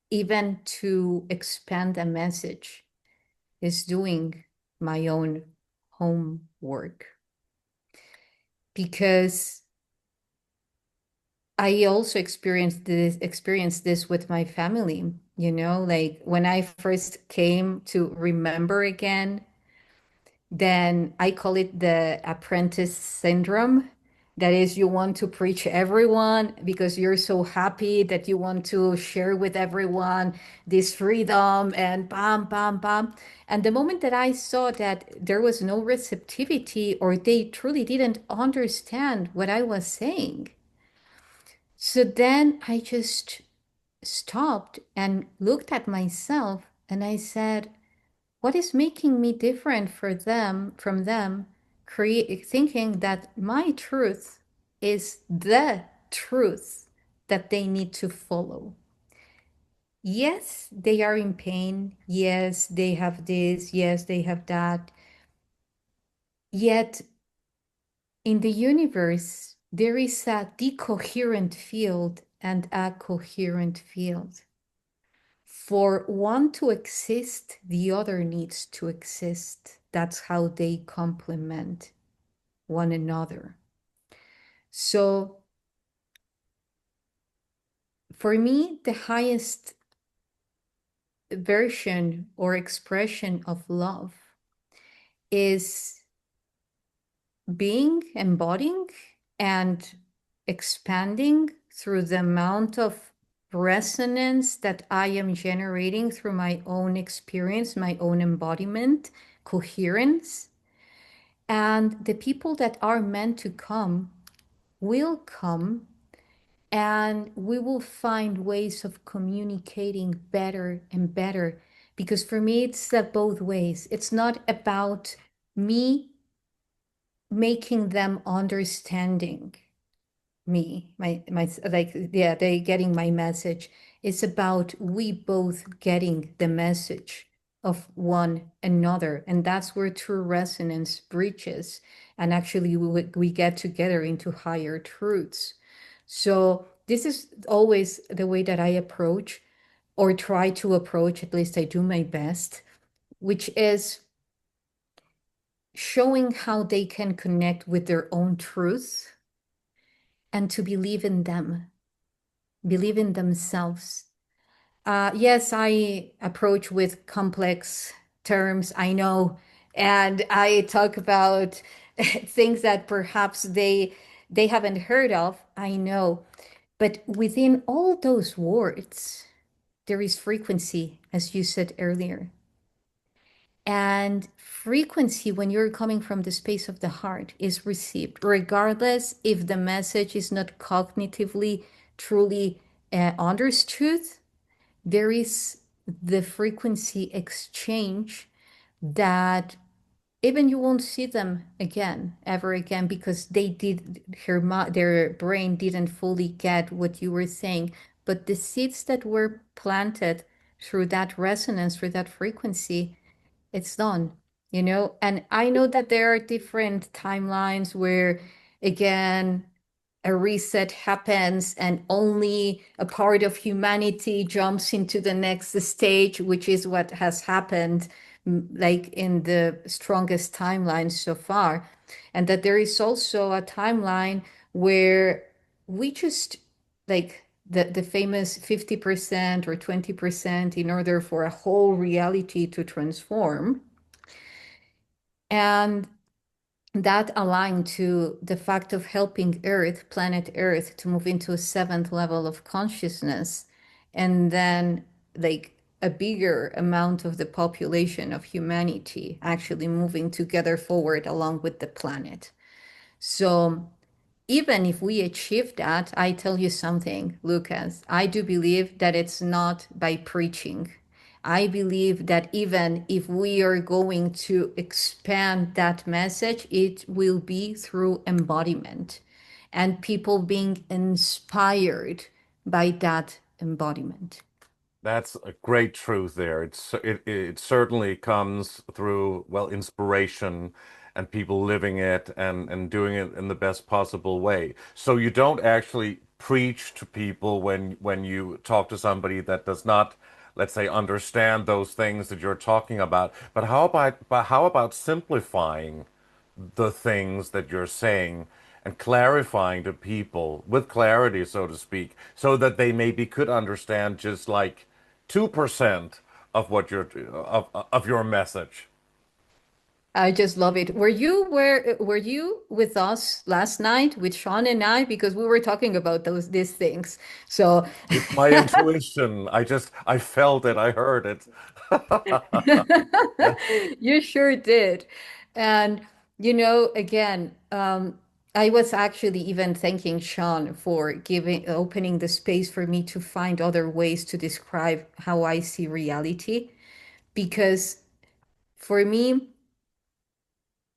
even to expand a message, is doing my own homework. Because I also experienced this with my family, you know, like when I first came to remember again, then I call it the apprentice syndrome. That is, you want to preach everyone because you're so happy that you want to share with everyone this freedom and bam, bam, bam. And the moment that I saw that there was no receptivity or they truly didn't understand what I was saying, so then I just stopped and looked at myself and I said, what is making me different for them from them, thinking that my truth is the truth that they need to follow? Yes, they are in pain. Yes, they have this. Yes, they have that. Yet in the universe, there is a decoherent field and a coherent field. For one to exist, the other needs to exist. That's how they complement one another. So, for me, the highest version or expression of love is being, embodying, and expanding through the amount of resonance that I am generating through my own experience, my own embodiment, coherence. And the people that are meant to come will come, and we will find ways of communicating better and better. Because for me, it's both ways. It's not about me making them understanding me, my like, yeah, they getting my message. It's about we both getting the message of one another, and that's where true resonance breaches, and actually we get together into higher truths. So this is always the way that I approach, or try to approach, at least I do my best, which is showing how they can connect with their own truth and to believe in them, believe in themselves. Yes, I approach with complex terms, I know, and I talk about things that perhaps they haven't heard of, I know. But within all those words, there is frequency, as you said earlier. And frequency, when you're coming from the space of the heart, is received, regardless if the message is not cognitively truly understood. There is the frequency exchange that even you won't see them again, ever again, because their brain didn't fully get what you were saying. But the seeds that were planted through that resonance, through that frequency, it's done, you know? And I know that there are different timelines where, again, a reset happens and only a part of humanity jumps into the next stage, which is what has happened, like in the strongest timeline so far. And that there is also a timeline where we just, like, the famous 50% or 20% in order for a whole reality to transform. And that aligned to the fact of helping Earth, planet Earth, to move into a seventh level of consciousness. And then, like, a bigger amount of the population of humanity actually moving together forward along with the planet. So even if we achieve that, I tell you something, Lucas, I do believe that it's not by preaching. I believe that even if we are going to expand that message, it will be through embodiment and people being inspired by that embodiment. That's a great truth there. It certainly comes through, well, inspiration and people living it and doing it in the best possible way. So you don't actually preach to people when you talk to somebody that does not, let's say, understand those things that you're talking about. But how about simplifying the things that you're saying and clarifying to people with clarity, so to speak, so that they maybe could understand just like 2% of what of your message. I just love it. Were you with us last night with Sean and I, because we were talking about these things. So It's my intuition. I felt it. I heard it. you sure did. And again, I was actually even thanking Sean for opening the space for me to find other ways to describe how I see reality. Because for me,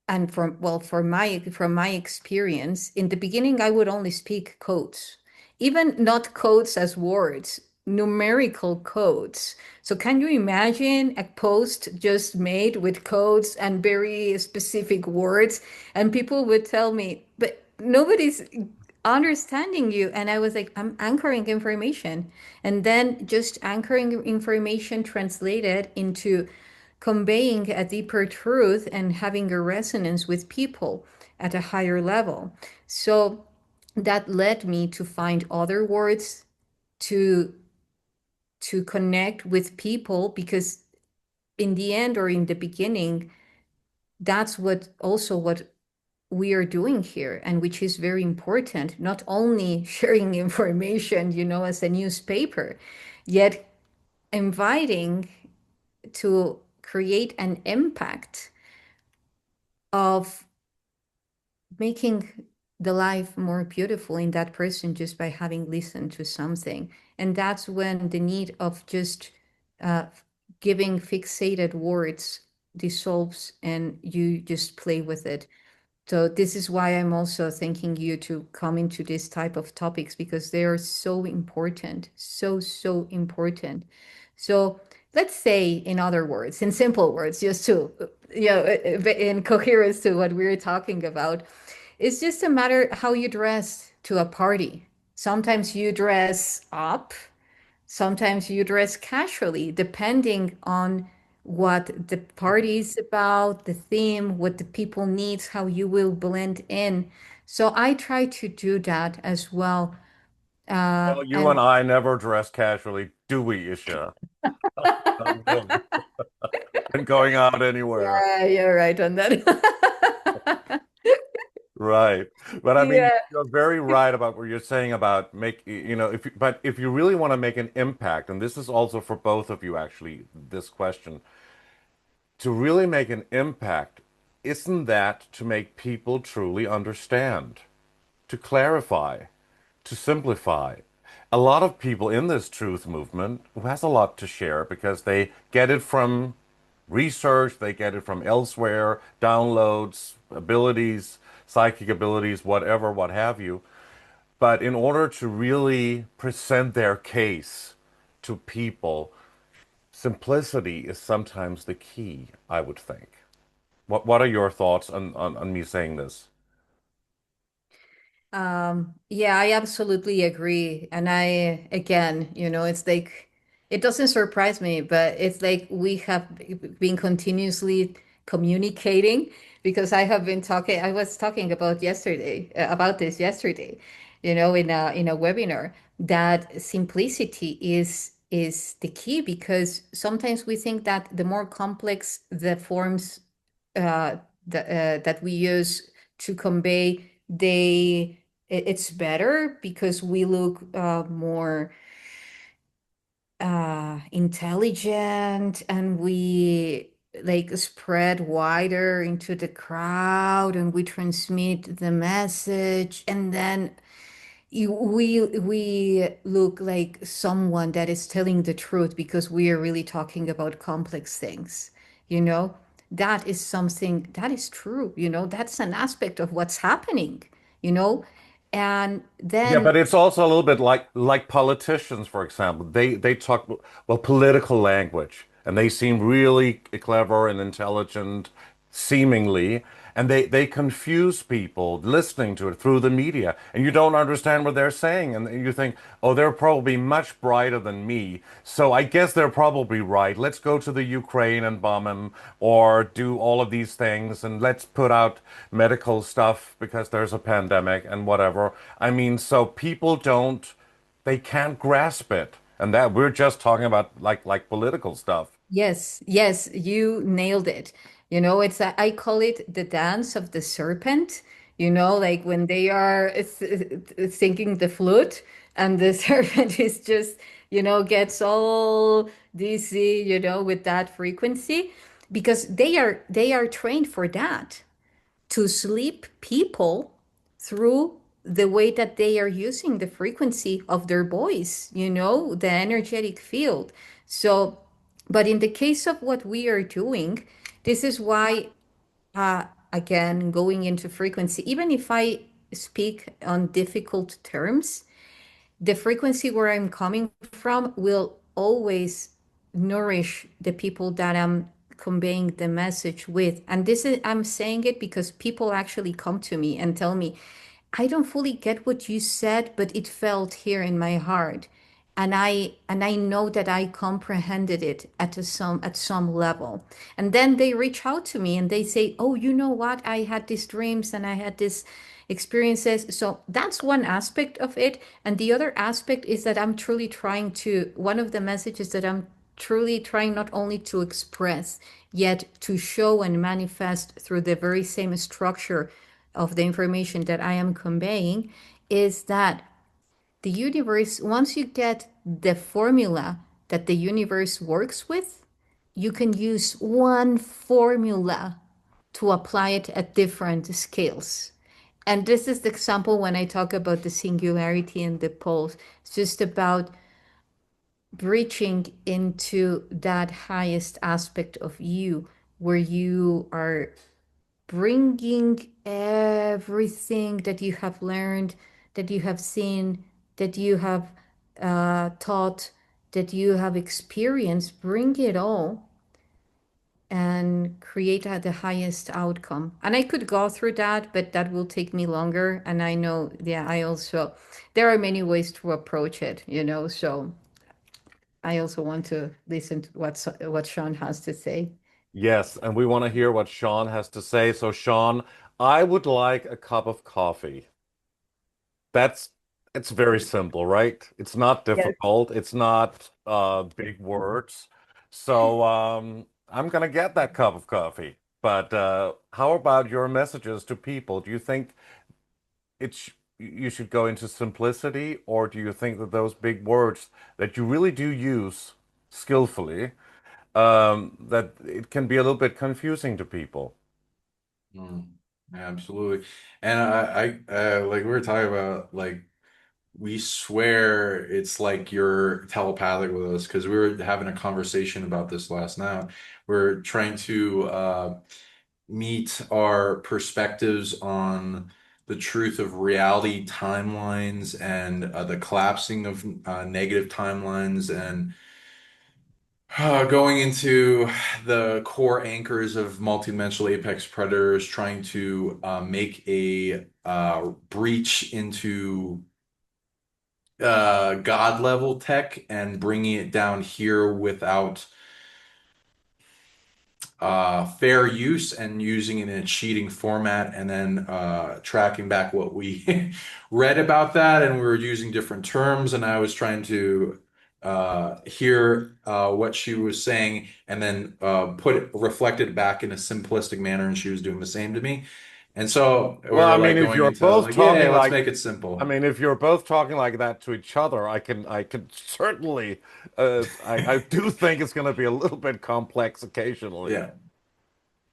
and from my experience, in the beginning I would only speak codes, even not codes as words, numerical codes. So can you imagine a post just made with codes and very specific words, and people would tell me, but nobody's understanding you. And I was like, I'm anchoring information, and then just anchoring information translated into conveying a deeper truth and having a resonance with people at a higher level. So that led me to find other words to connect with people, because in the end, or in the beginning, that's what we are doing here, and which is very important, not only sharing information, as a newspaper, yet inviting to create an impact of making the life more beautiful in that person just by having listened to something. And that's when the need of just uh, giving fixated words dissolves, and you just play with it. So this is why I'm also thanking you to come into this type of topics, because they are so important, so, so important. So let's say, in other words, in simple words, just to, in coherence to what we're talking about, it's just a matter how you dress to a party. Sometimes you dress up, sometimes you dress casually, depending on what the party is about, the theme, what the people needs, how you will blend in. So I try to do that as well. Well, you and And I never dress casually, do we, YssaH? Not really. And going out anywhere. yeah, you're right on that. Right. But I mean, Yeah. you're very right about what you're saying about but if you really want to make an impact, and this is also for both of you, actually, this question, to really make an impact, isn't that to make people truly understand, to clarify, to simplify? A lot of people in this truth movement who has a lot to share because they get it from research, they get it from elsewhere, downloads, abilities, psychic abilities, whatever, what have you. But in order to really present their case to people, simplicity is sometimes the key, I would think. What are your thoughts on me saying this? Yeah, I absolutely agree. And again, it's like, it doesn't surprise me, but it's like we have been continuously communicating, because I was talking about this yesterday, in a webinar, that simplicity is the key, because sometimes we think that the more complex the forms uh, that we use to convey, it's better, because we look more intelligent, and we like spread wider into the crowd, and we transmit the message, and then we look like someone that is telling the truth, because we are really talking about complex things, you know? That is something that is true, that's an aspect of what's happening, you know? And Yeah, then but it's also a little bit like politicians, for example. They talk well political language, and they seem really clever and intelligent, seemingly, and they confuse people listening to it through the media, and you don't understand what they're saying, and you think, oh, they're probably much brighter than me, so I guess they're probably right. Let's go to the Ukraine and bomb them, or do all of these things, and let's put out medical stuff because there's a pandemic and whatever. I mean, so people don't, they can't grasp it, and that we're just talking about like political stuff. Yes, yes, you nailed it. I call it the dance of the serpent, like when they are singing the flute and the serpent is just, gets all dizzy, with that frequency because they are trained for that to sleep people through the way that they are using the frequency of their voice, the energetic field. So, but in the case of what we are doing, this is why, again, going into frequency, even if I speak on difficult terms, the frequency where I'm coming from will always nourish the people that I'm conveying the message with. And I'm saying it because people actually come to me and tell me, I don't fully get what you said, but it felt here in my heart. And I know that I comprehended it at some level. And then they reach out to me and they say, "Oh, you know what? I had these dreams and I had these experiences." So that's one aspect of it. And the other aspect is that one of the messages that I'm truly trying not only to express, yet to show and manifest through the very same structure of the information that I am conveying is that the universe, once you get the formula that the universe works with, you can use one formula to apply it at different scales. And this is the example when I talk about the singularity and the pulse. It's just about reaching into that highest aspect of you where you are bringing everything that you have learned, that you have seen, that you have taught, that you have experienced, bring it all and create the highest outcome. And I could go through that, but that will take me longer. And I know, yeah, there are many ways to approach it, so I also want to listen to what Sean has to say. Yes, and we want to hear what Sean has to say. So, Sean, I would like a cup of coffee. That's it's very simple, right? It's not Yes. difficult. It's not big words. So, I'm gonna get that cup of coffee. But how about your messages to people? Do you think you should go into simplicity, or do you think that those big words that you really do use skillfully, that it can be a little bit confusing to people? Mm, absolutely. And like we were talking about, like we swear it's like you're telepathic with us because we were having a conversation about this last night. We're trying to meet our perspectives on the truth of reality timelines and the collapsing of negative timelines and going into the core anchors of multidimensional apex predators, trying to make a breach into God level tech and bringing it down here without fair use and using it in a cheating format, and then tracking back what we read about that, and we were using different terms, and I was trying to hear what she was saying and then reflect it back in a simplistic manner, and she was doing the same to me. And so we Well, I were mean, like if going you're into both like, yeah, talking let's like, make it I simple. mean, if you're both talking like that to each other, I can certainly, I do think it's going to be a little bit complex occasionally. Yeah.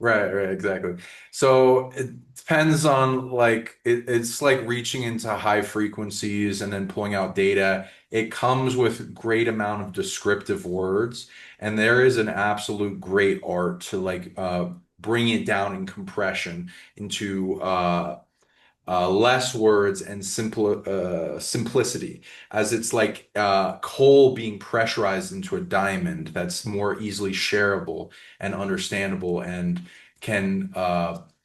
Right, right, exactly. So it depends on like it's like reaching into high frequencies and then pulling out data. It comes with great amount of descriptive words, and there is an absolute great art to like bring it down in compression into less words and simplicity, as it's like coal being pressurized into a diamond that's more easily shareable and understandable and can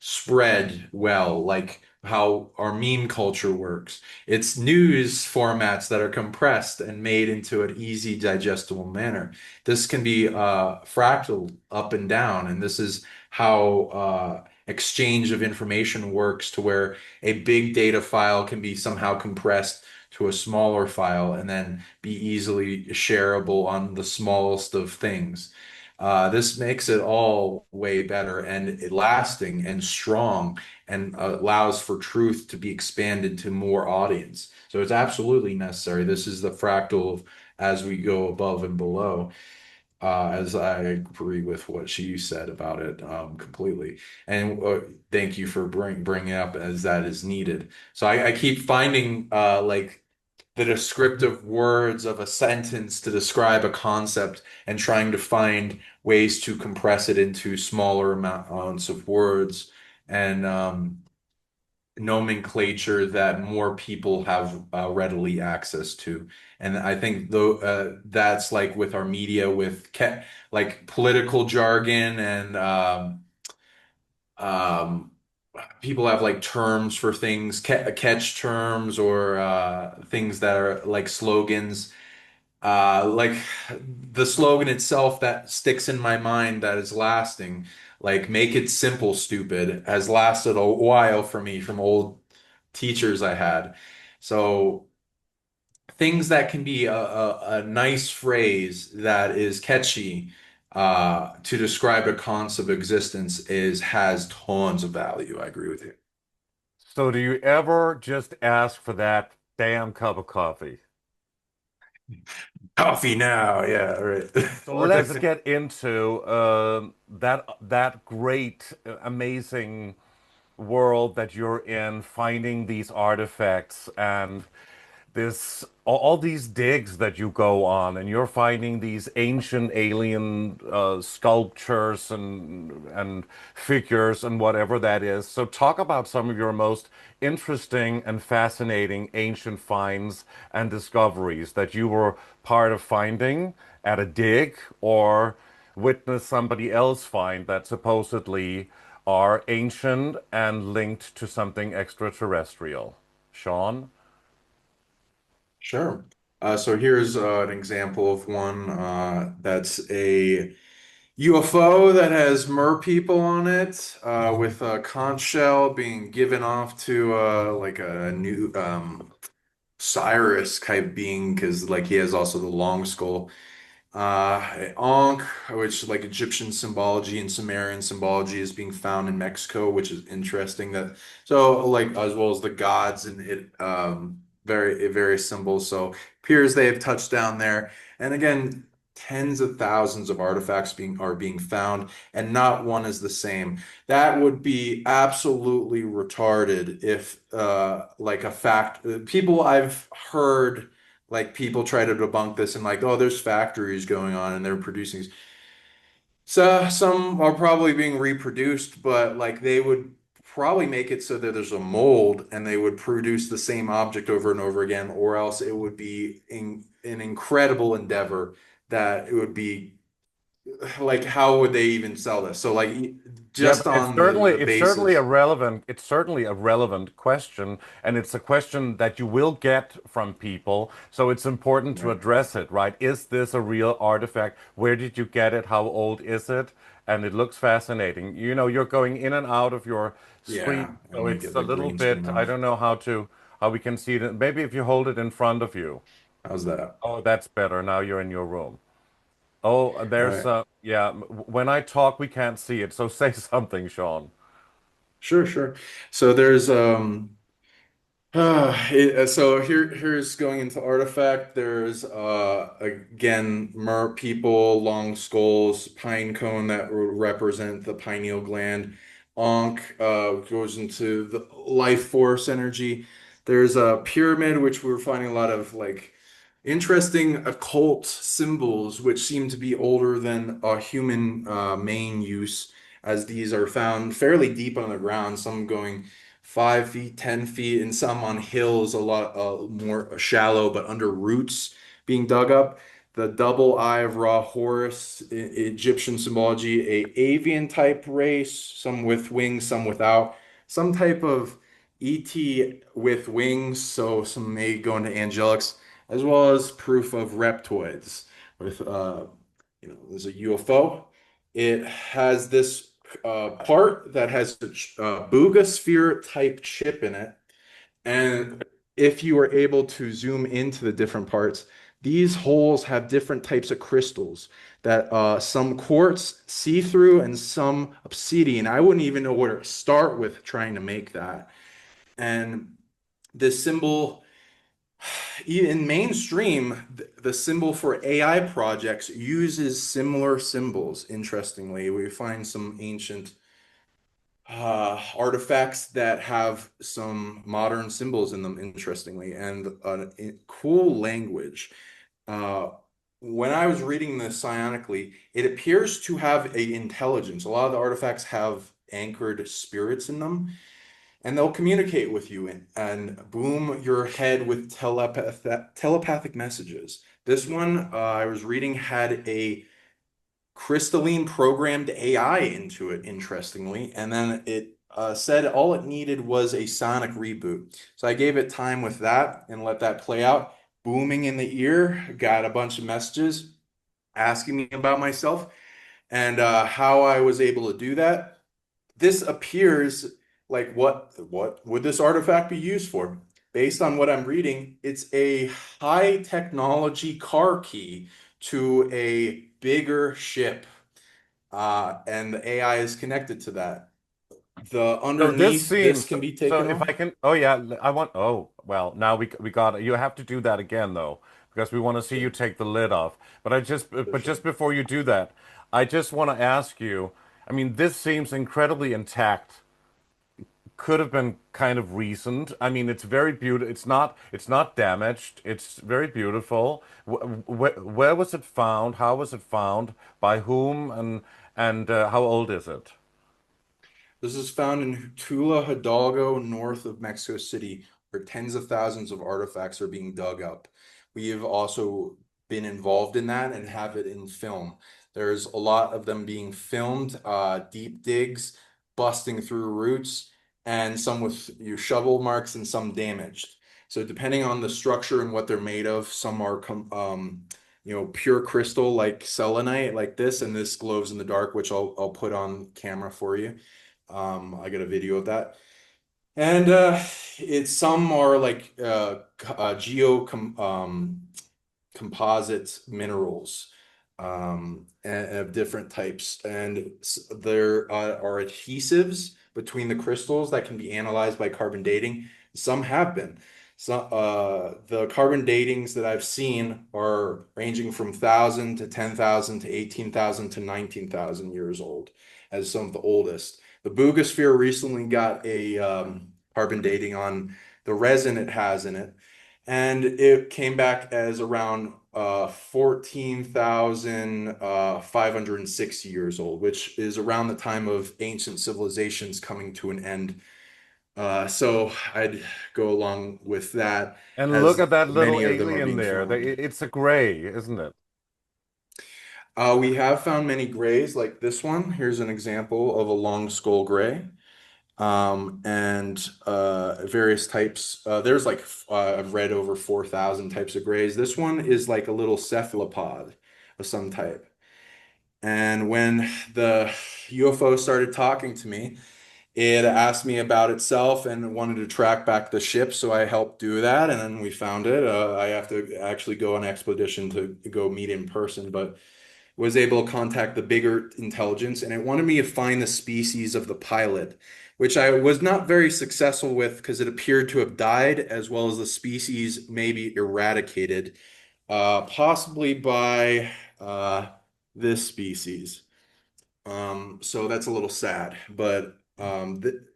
spread well, like how our meme culture works. It's news formats that are compressed and made into an easy digestible manner. This can be fractal up and down, and this is how exchange of information works, to where a big data file can be somehow compressed to a smaller file and then be easily shareable on the smallest of things. This makes it all way better and lasting and strong, and allows for truth to be expanded to more audience. So it's absolutely necessary. This is the fractal of as we go above and below. As I agree with what she said about it completely. And thank you for bringing up as that is needed. So I keep finding like the descriptive words of a sentence to describe a concept, and trying to find ways to compress it into smaller amounts of words, and nomenclature that more people have readily access to. And I think though that's like with our media, with like political jargon, and um, people have like terms for things, catch terms, or things that are like slogans. Like the slogan itself that sticks in my mind that is lasting, like "Make it simple, stupid," has lasted a while for me from old teachers I had. So things that can be a nice phrase that is catchy to describe a concept of existence has tons of value. I agree with you. So do you ever just ask for that damn cup of coffee? Coffee now, yeah, right. So let's get into that great, amazing world that you're in, finding these artifacts and this all these digs that you go on, and you're finding these ancient alien sculptures and figures and whatever that is. So talk about some of your most interesting and fascinating ancient finds and discoveries that you were part of finding at a dig, or witness somebody else find that supposedly are ancient and linked to something extraterrestrial. Sean? Sure. So here's an example of one that's a UFO that has mer people on it, with a conch shell being given off to like a new Cyrus type being, because like he has also the long skull. Ankh, which like Egyptian symbology and Sumerian symbology, is being found in Mexico, which is interesting. That so like as well as the gods and it various symbols. So appears they have touched down there, and again, tens of thousands of artifacts being found, and not one is the same. That would be absolutely retarded if like a fact people I've heard, like people try to debunk this and like, oh, there's factories going on and they're producing these. So some are probably being reproduced, but like they would probably make it so that there's a mold and they would produce the same object over and over again, or else it would be an incredible endeavor that it would be like, how would they even sell this? So like Yeah, just but it's on certainly the it's certainly basis. a relevant it's certainly a relevant question, and it's a question that you will get from people. So it's important to Right. address it, right? Is this a real artifact? Where did you get it? How old is it? And it looks fascinating. You know, you're going in and out of your Yeah, screen, let so me it's get a the little green screen bit, I off. don't know how we can see it. Maybe if you hold it in front of you. How's that? Oh, that's better. Now you're in your room. Oh, All there's right. yeah, when I talk we can't see it. So say something, Sean. Sure, sure. So there's so here's going into artifact. There's again mer people, long skulls, pine cone that represent the pineal gland. Ankh goes into the life force energy. There's a pyramid, which we're finding a lot of like interesting occult symbols, which seem to be older than a human main use, as these are found fairly deep on the ground, some going 5 feet, 10 feet, and some on hills a lot more shallow, but under roots being dug up. the double eye of Ra Horus, Egyptian symbology, a avian type race, some with wings, some without, some type of ET with wings, so some may go into angelics, as well as proof of reptoids with there's a UFO. It has this part that has a Buga sphere type chip in it. And if you are able to zoom into the different parts, these holes have different types of crystals that some quartz see through and some obsidian. I wouldn't even know where to start with trying to make that. And this symbol, in mainstream, the symbol for AI projects uses similar symbols. Interestingly, we find some ancient artifacts that have some modern symbols in them, interestingly, and cool language. When I was reading this psionically, it appears to have a intelligence. A lot of the artifacts have anchored spirits in them, and they'll communicate with you and boom your head with telepathic messages. This one I was reading had a crystalline programmed AI into it, interestingly, and then it said all it needed was a sonic reboot. So I gave it time with that and let that play out. Booming in the ear, got a bunch of messages asking me about myself and how I was able to do that. This appears like what would this artifact be used for? Based on what I'm reading, it's a high technology car key to a bigger ship, and the AI is connected to that. The So this underneath this seems can be so taken if off. I can oh yeah, I want oh well now we got you have to do that again though because we want to see you Sure, take the lid off. for But sure. just before you do that, I just want to ask you, I mean this seems incredibly intact. Could have been kind of recent. I mean it's very beautiful. It's not damaged. It's very beautiful. Where was it found? How was it found? By whom and how old is it? This is found in Tula Hidalgo, north of Mexico City, where tens of thousands of artifacts are being dug up. We have also been involved in that and have it in film. There's a lot of them being filmed, deep digs, busting through roots, and some with your shovel marks and some damaged. So depending on the structure and what they're made of, some are pure crystal like selenite, like this, and this glows in the dark, which I'll put on camera for you. I got a video of that. And it's some are like composite minerals of different types, and there are adhesives between the crystals that can be analyzed by carbon dating. Some have been. So the carbon datings that I've seen are ranging from 1,000 to 10,000 to 18,000 to 19,000 years old as some of the oldest. The Buga sphere recently got a carbon dating on the resin it has in it, and it came back as around 14,560 years old, which is around the time of ancient civilizations coming to an end. So I'd go along with that, And look as at that little many of them are alien being there. filmed. It's a gray, isn't it? We have found many grays like this one. Here's an example of a long skull gray. And various types. There's like I've read over 4,000 types of grays. This one is like a little cephalopod of some type. And when the UFO started talking to me, it asked me about itself and wanted to track back the ship, so I helped do that, and then we found it. I have to actually go on expedition to go meet in person, but was able to contact the bigger intelligence, and it wanted me to find the species of the pilot, which I was not very successful with because it appeared to have died, as well as the species maybe eradicated, possibly by this species. So that's a little sad, but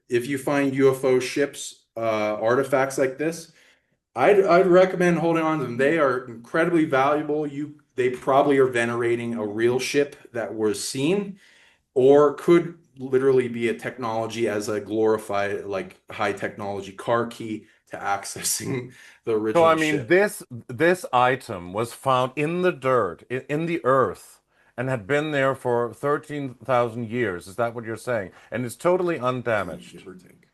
if you find UFO ships, artifacts like this, I'd recommend holding on to them. They are incredibly valuable. They probably are venerating a real ship that was seen, or could literally be a technology as a glorified, like high technology car key to accessing the So I original mean, ship. this item was found in the dirt, in the earth, and had been there for 13,000 years. Is that what you're saying? And it's totally undamaged. Give or take.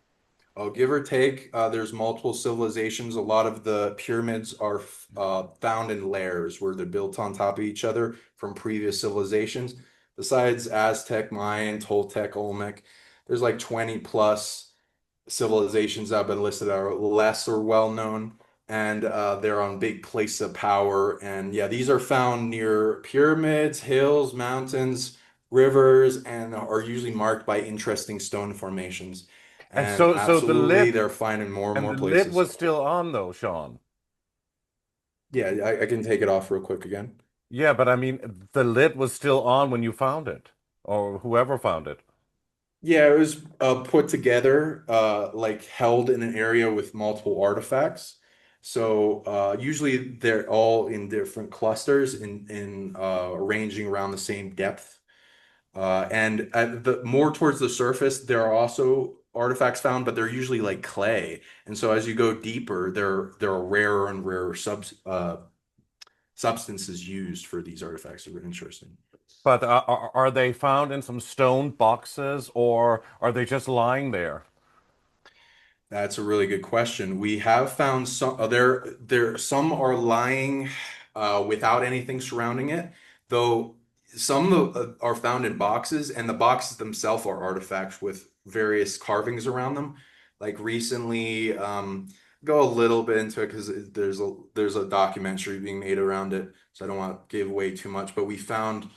Oh, give or take, there's multiple civilizations. A lot of the pyramids are found in layers where they're built on top of each other from previous civilizations. Besides Aztec, Mayan, Toltec, Olmec, there's like 20 plus civilizations that have been listed that are less or well known, and they're on big places of power. And yeah, these are found near pyramids, hills, mountains, rivers, and are usually marked by interesting stone formations. And And so absolutely, they're finding more and more the lid places. was still on though, Sean. Yeah, I can take it off real quick again. Yeah, but I mean, the lid was still on when you found it, or whoever found it. Yeah, it was put together, like held in an area with multiple artifacts. So usually they're all in different clusters in arranging around the same depth. And at the more towards the surface, there are also artifacts found, but they're usually like clay. And so as you go deeper, there are rarer and rarer substances used for these artifacts. Are interesting. But are they found in some stone boxes, or are they just lying there? That's a really good question. We have found some some are lying without anything surrounding it, though some are found in boxes, and the boxes themselves are artifacts with various carvings around them. Like recently, go a little bit into it because there's a documentary being made around it, so I don't want to give away too much. But we found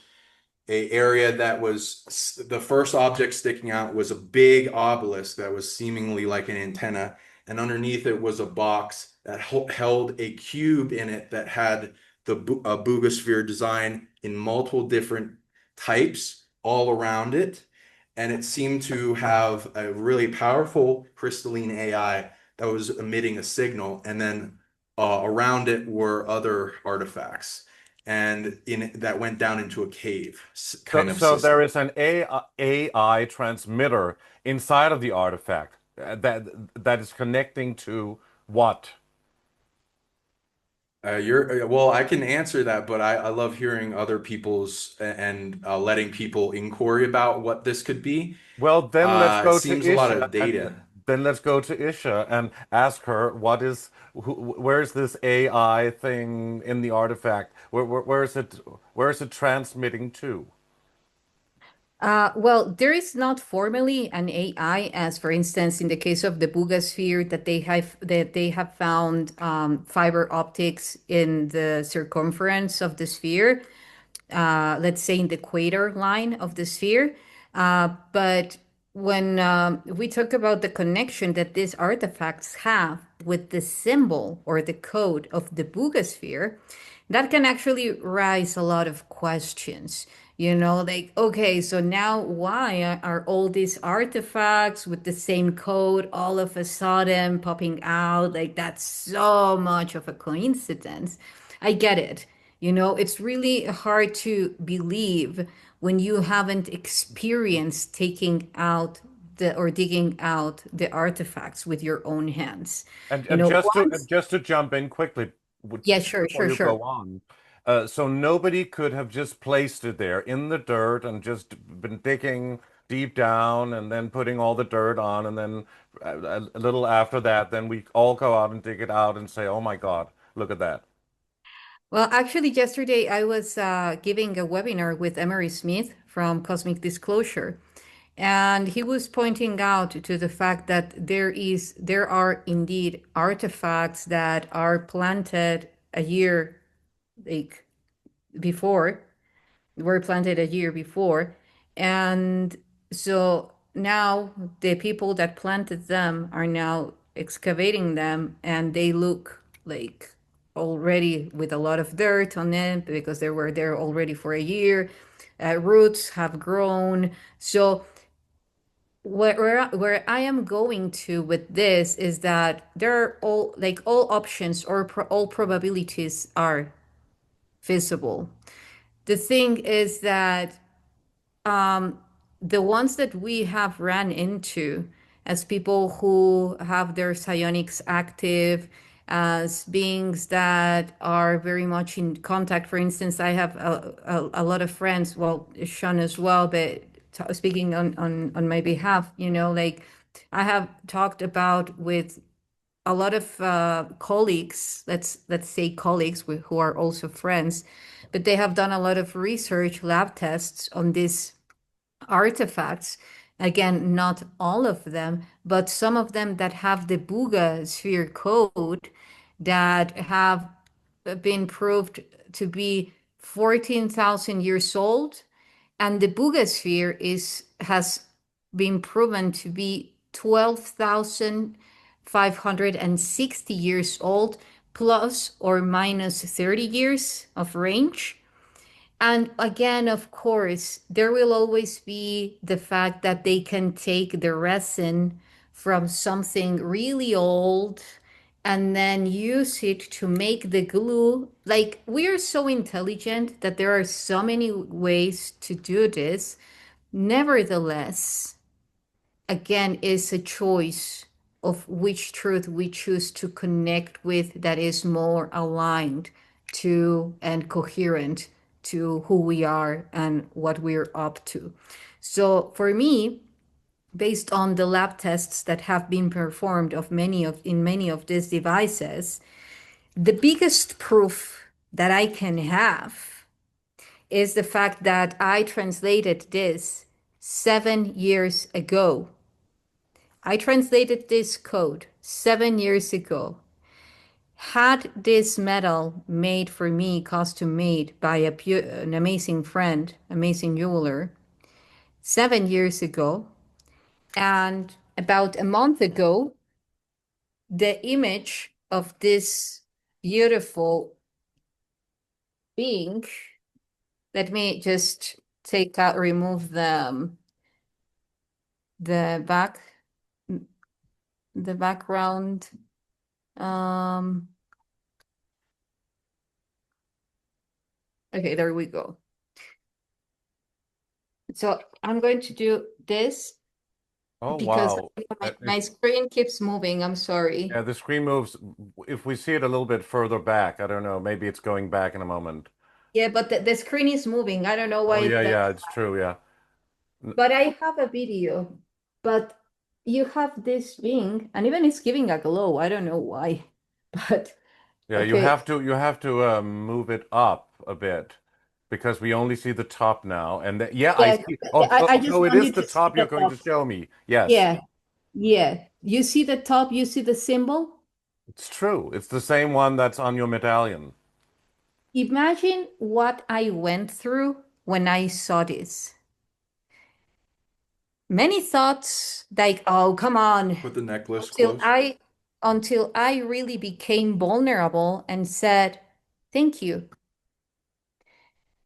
a area that was the first object sticking out was a big obelisk that was seemingly like an antenna, and underneath it was a box that held a cube in it that had a Buga sphere design in multiple different types all around it, and it seemed to have a really powerful crystalline AI that was emitting a signal, and then around it were other artifacts and in that went down into a cave So, kind of so there system. is an AI transmitter inside of the artifact that is connecting to what? Well, I can answer that, but I love hearing other people's and letting people inquiry about what this could be. Well, then let's It go to seems a lot Isha, of and data. then let's go to Isha and ask her where's this AI thing in the artifact? Where is it transmitting to? Well, there is not formally an AI, as for instance, in the case of the Buga sphere, that they have found fiber optics in the circumference of the sphere, let's say in the equator line of the sphere. But when we talk about the connection that these artifacts have with the symbol or the code of the Buga sphere, that can actually raise a lot of questions. Like, okay, so now why are all these artifacts with the same code all of a sudden popping out? Like, that's so much of a coincidence. I get it. It's really hard to believe when you haven't experienced taking out the or digging out the artifacts with your own hands. And Once, just to jump in quickly yeah, sure, before sure, you sure. go on, so nobody could have just placed it there in the dirt and just been digging deep down and then putting all the dirt on, and then a little after that, then we all go out and dig it out and say, "Oh my God, look at that." Well, actually, yesterday I was giving a webinar with Emery Smith from Cosmic Disclosure, and he was pointing out to the fact that there are indeed artifacts that are planted a year like before, were planted a year before, and so now the people that planted them are now excavating them, and they look like already with a lot of dirt on them because they were there already for a year. Roots have grown. So where I am going to with this is that there are all options or all probabilities are visible. The thing is that the ones that we have ran into as people who have their psionics active, as beings that are very much in contact. For instance, I have a lot of friends, well, Sean as well, but speaking on my behalf, like I have talked about with a lot of colleagues, let's say colleagues who are also friends, but they have done a lot of research, lab tests on these artifacts. Again, not all of them, but some of them that have the Buga sphere code that have been proved to be 14,000 years old, and the Buga sphere has been proven to be 12,560 years old, plus or minus 30 years of range. And again, of course, there will always be the fact that they can take the resin from something really old and then use it to make the glue. Like, we are so intelligent that there are so many ways to do this. Nevertheless, again, it's a choice of which truth we choose to connect with that is more aligned to and coherent to who we are and what we're up to. So for me, based on the lab tests that have been performed in many of these devices, the biggest proof that I can have is the fact that I translated this 7 years ago. I translated this code 7 years ago. Had this medal made for me, custom made by an amazing friend, amazing jeweler, 7 years ago, and about a month ago, the image of this beautiful being, let me just remove the background. Okay, there we go. So I'm going to do this Oh, because wow. my screen keeps moving. I'm sorry. Yeah, the screen moves. If we see it a little bit further back, I don't know, maybe it's going back in a moment. Yeah, but the screen is moving. I don't know Oh, why yeah, that. yeah, it's true, yeah. But I have a video. But you have this thing, and even it's giving a glow. I don't know why. But Yeah, okay. you have to move it up a bit because we only see the top now. And yeah, I Yeah, see. Oh, I oh, just so it want is you the to see top you're the going to top. show me. Yes, Yeah, yeah. You see the top, you see the symbol? it's true. It's the same one that's on your medallion. Imagine what I went through when I saw this. Many thoughts like, oh, come on, Put the necklace until close. I until I really became vulnerable and said, thank you.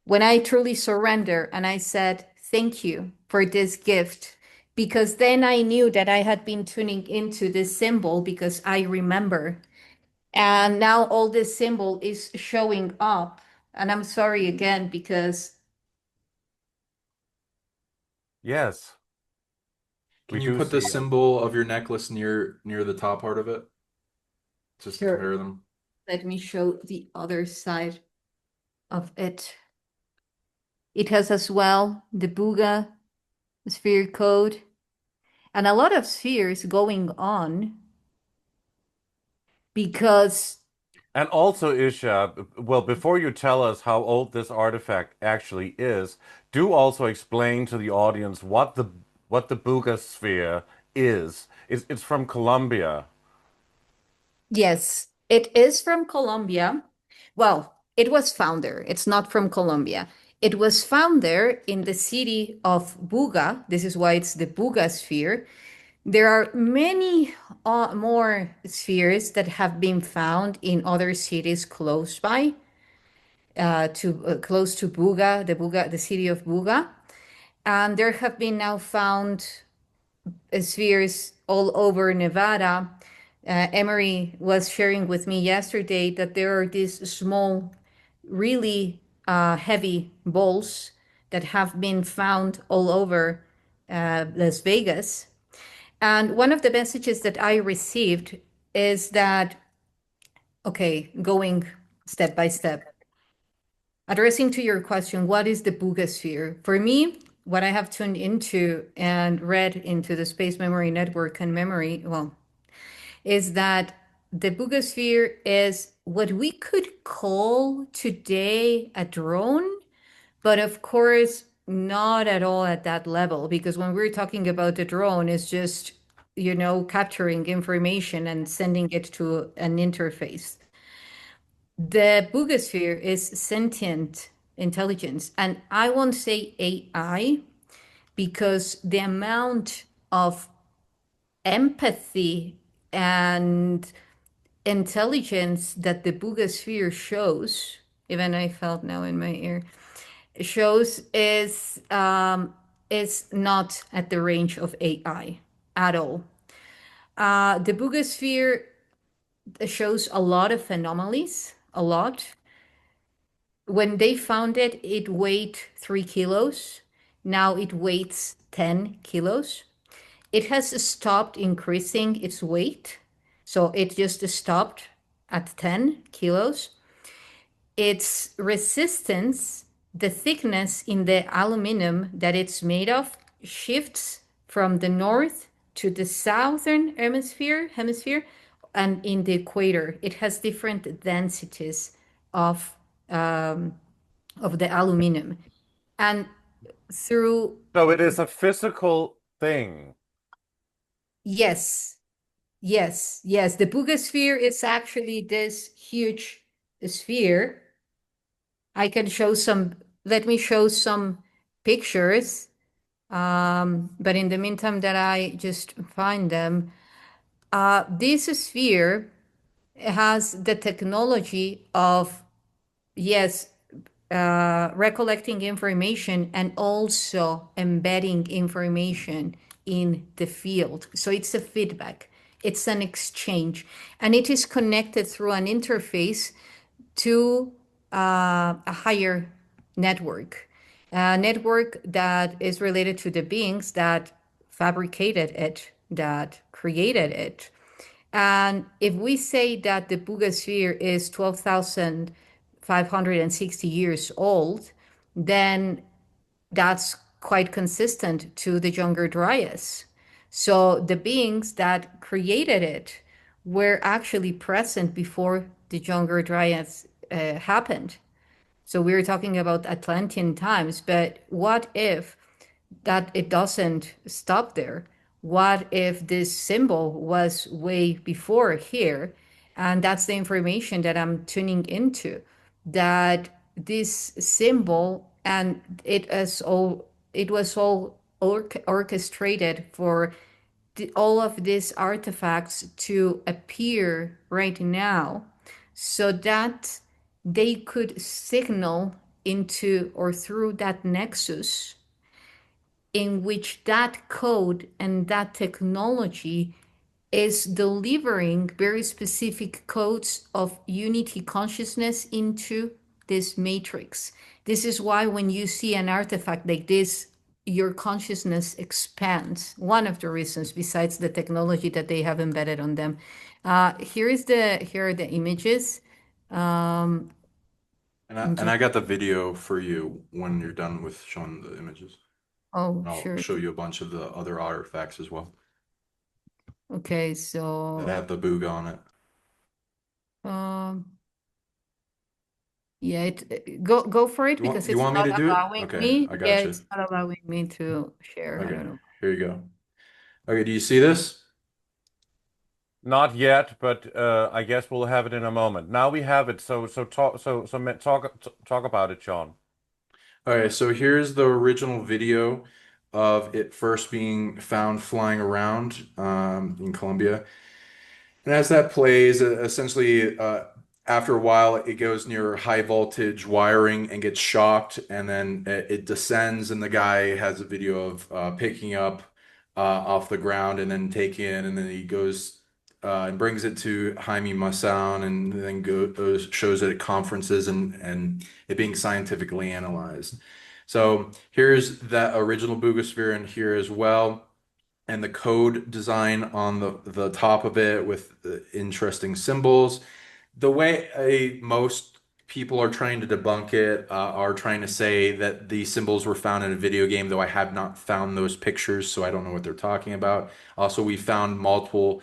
When I truly surrendered and I said, thank you for this gift, because then I knew that I had been tuning into this symbol because I remember. And now all this symbol is showing up. And I'm sorry again because Yes, we Can you do put the see. symbol of your necklace near the top part of it? Just to sure, compare them. let me show the other side of it. It has as well the Buga sphere code and a lot of spheres going on because And also, Isha, well, before you tell us how old this artifact actually is, do also explain to the audience what the Buga sphere is. It's from Colombia. yes, it is from Colombia. Well, it was found there. It's not from Colombia. It was found there in the city of Buga. This is why it's the Buga sphere. There are many more spheres that have been found in other cities close by, close to Buga, the city of Buga, and there have been now found spheres all over Nevada. Emery was sharing with me yesterday that there are these small, really heavy balls that have been found all over Las Vegas. And one of the messages that I received is that, okay, going step by step, addressing to your question, what is the Buga sphere? For me, what I have tuned into and read into the space memory network and memory, well, is that the Buga sphere is what we could call today a drone, but of course, not at all at that level, because when we're talking about the drone, it's just, capturing information and sending it to an interface. The Bugosphere is sentient intelligence, and I won't say AI because the amount of empathy and intelligence that the Bugosphere shows, even I felt now in my ear, shows is not at the range of AI at all. The Bugosphere shows a lot of anomalies, a lot. When they found it, it weighed 3 kilos. Now it weighs 10 kilos. It has stopped increasing its weight. So it just stopped at 10 kilos. Its resistance, the thickness in the aluminum that it's made of, shifts from the north to the southern hemisphere, and in the equator. It has different densities of the aluminum. And through, So it is a physical thing. yes, yes, the Bugosphere is actually this huge sphere. I can show some, let me show some pictures. But in the meantime that I just find them, this sphere has the technology of, yes, recollecting information and also embedding information in the field. So it's a feedback, it's an exchange, and it is connected through an interface to a higher network, a network that is related to the beings that fabricated it, that created it. And if we say that the Bugosphere is 12,560 years old, then that's quite consistent to the Younger Dryas. So the beings that created it were actually present before the Younger Dryas happened. So we're talking about Atlantean times, but what if that it doesn't stop there? What if this symbol was way before here? And that's the information that I'm tuning into, that this symbol, and it was all orchestrated for all of these artifacts to appear right now so that they could signal into or through that nexus in which that code and that technology is delivering very specific codes of unity consciousness into this matrix. This is why when you see an artifact like this, your consciousness expands. One of the reasons, besides the technology that they have embedded on them. Here are the images. Um, And I got the video for you when you're done with showing the images. oh, And I'll sure. show you a bunch of the other artifacts as well Okay, that so have the Booga on it. um, yeah, go for it You want because you it's want me not to do it? allowing Okay, me. I Yeah, got you. it's not allowing me to share. I Okay, don't know. here you go. Okay, do you see this? Not yet, but I guess we'll have it in a moment. Now we have it. Talk about it, Sean. Okay, so here's the original video of it first being found flying around in Colombia. And as that plays, essentially, after a while, it goes near high voltage wiring and gets shocked, and then it descends, and the guy has a video of picking up off the ground and then taking it, and then he goes and brings it to Jaime Maussan, and then goes shows it at conferences and it being scientifically analyzed. So here's that original Bugosphere, and here as well. and the code design on the top of it with the interesting symbols. The way most people are trying to debunk it are trying to say that the symbols were found in a video game, though I have not found those pictures, so I don't know what they're talking about. Also, we found multiple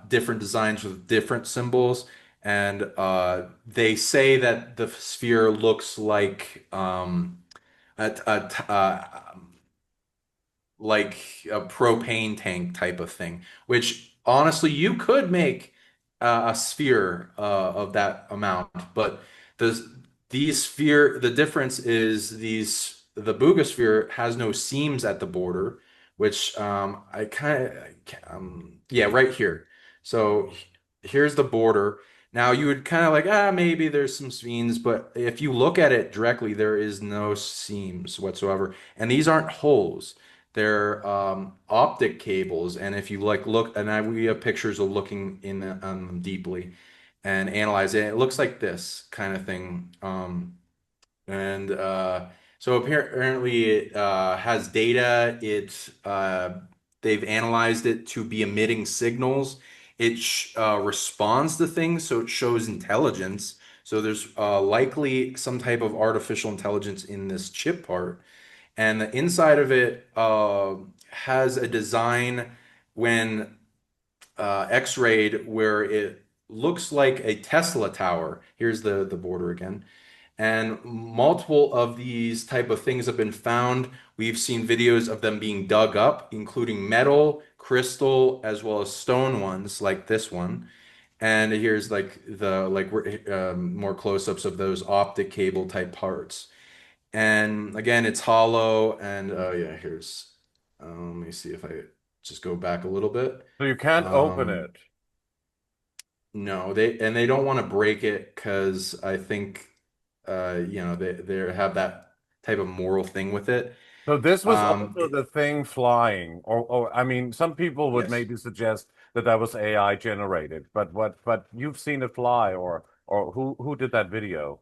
different designs with different symbols, and they say that the sphere looks like a propane tank type of thing, which honestly you could make a sphere of that amount, but the the difference is the Buga sphere has no seams at the border, which I kind of yeah, right here. So here's the border. Now you would kind of like, maybe there's some seams, but if you look at it directly, there is no seams whatsoever. And these aren't holes. They're optic cables, and if you like look, we have pictures of looking in on them deeply and analyze it. It looks like this kind of thing. And so apparently it has data. They've analyzed it to be emitting signals. It responds to things, so it shows intelligence. So there's likely some type of artificial intelligence in this chip part. And the inside of it has a design when X-rayed where it looks like a Tesla tower. Here's the border again. And multiple of these type of things have been found. We've seen videos of them being dug up, including metal, crystal, as well as stone ones like this one. And here's like more close-ups of those optic cable type parts. And again, it's hollow. And yeah, here's let me see if I just go back a little bit. So you can't open Um, it. no, they don't want to break it because I think they have that type of moral thing with it. So this was Um, also the thing flying, or I mean, some people would yes, maybe suggest that that was AI generated, but but you've seen it fly, or who did that video?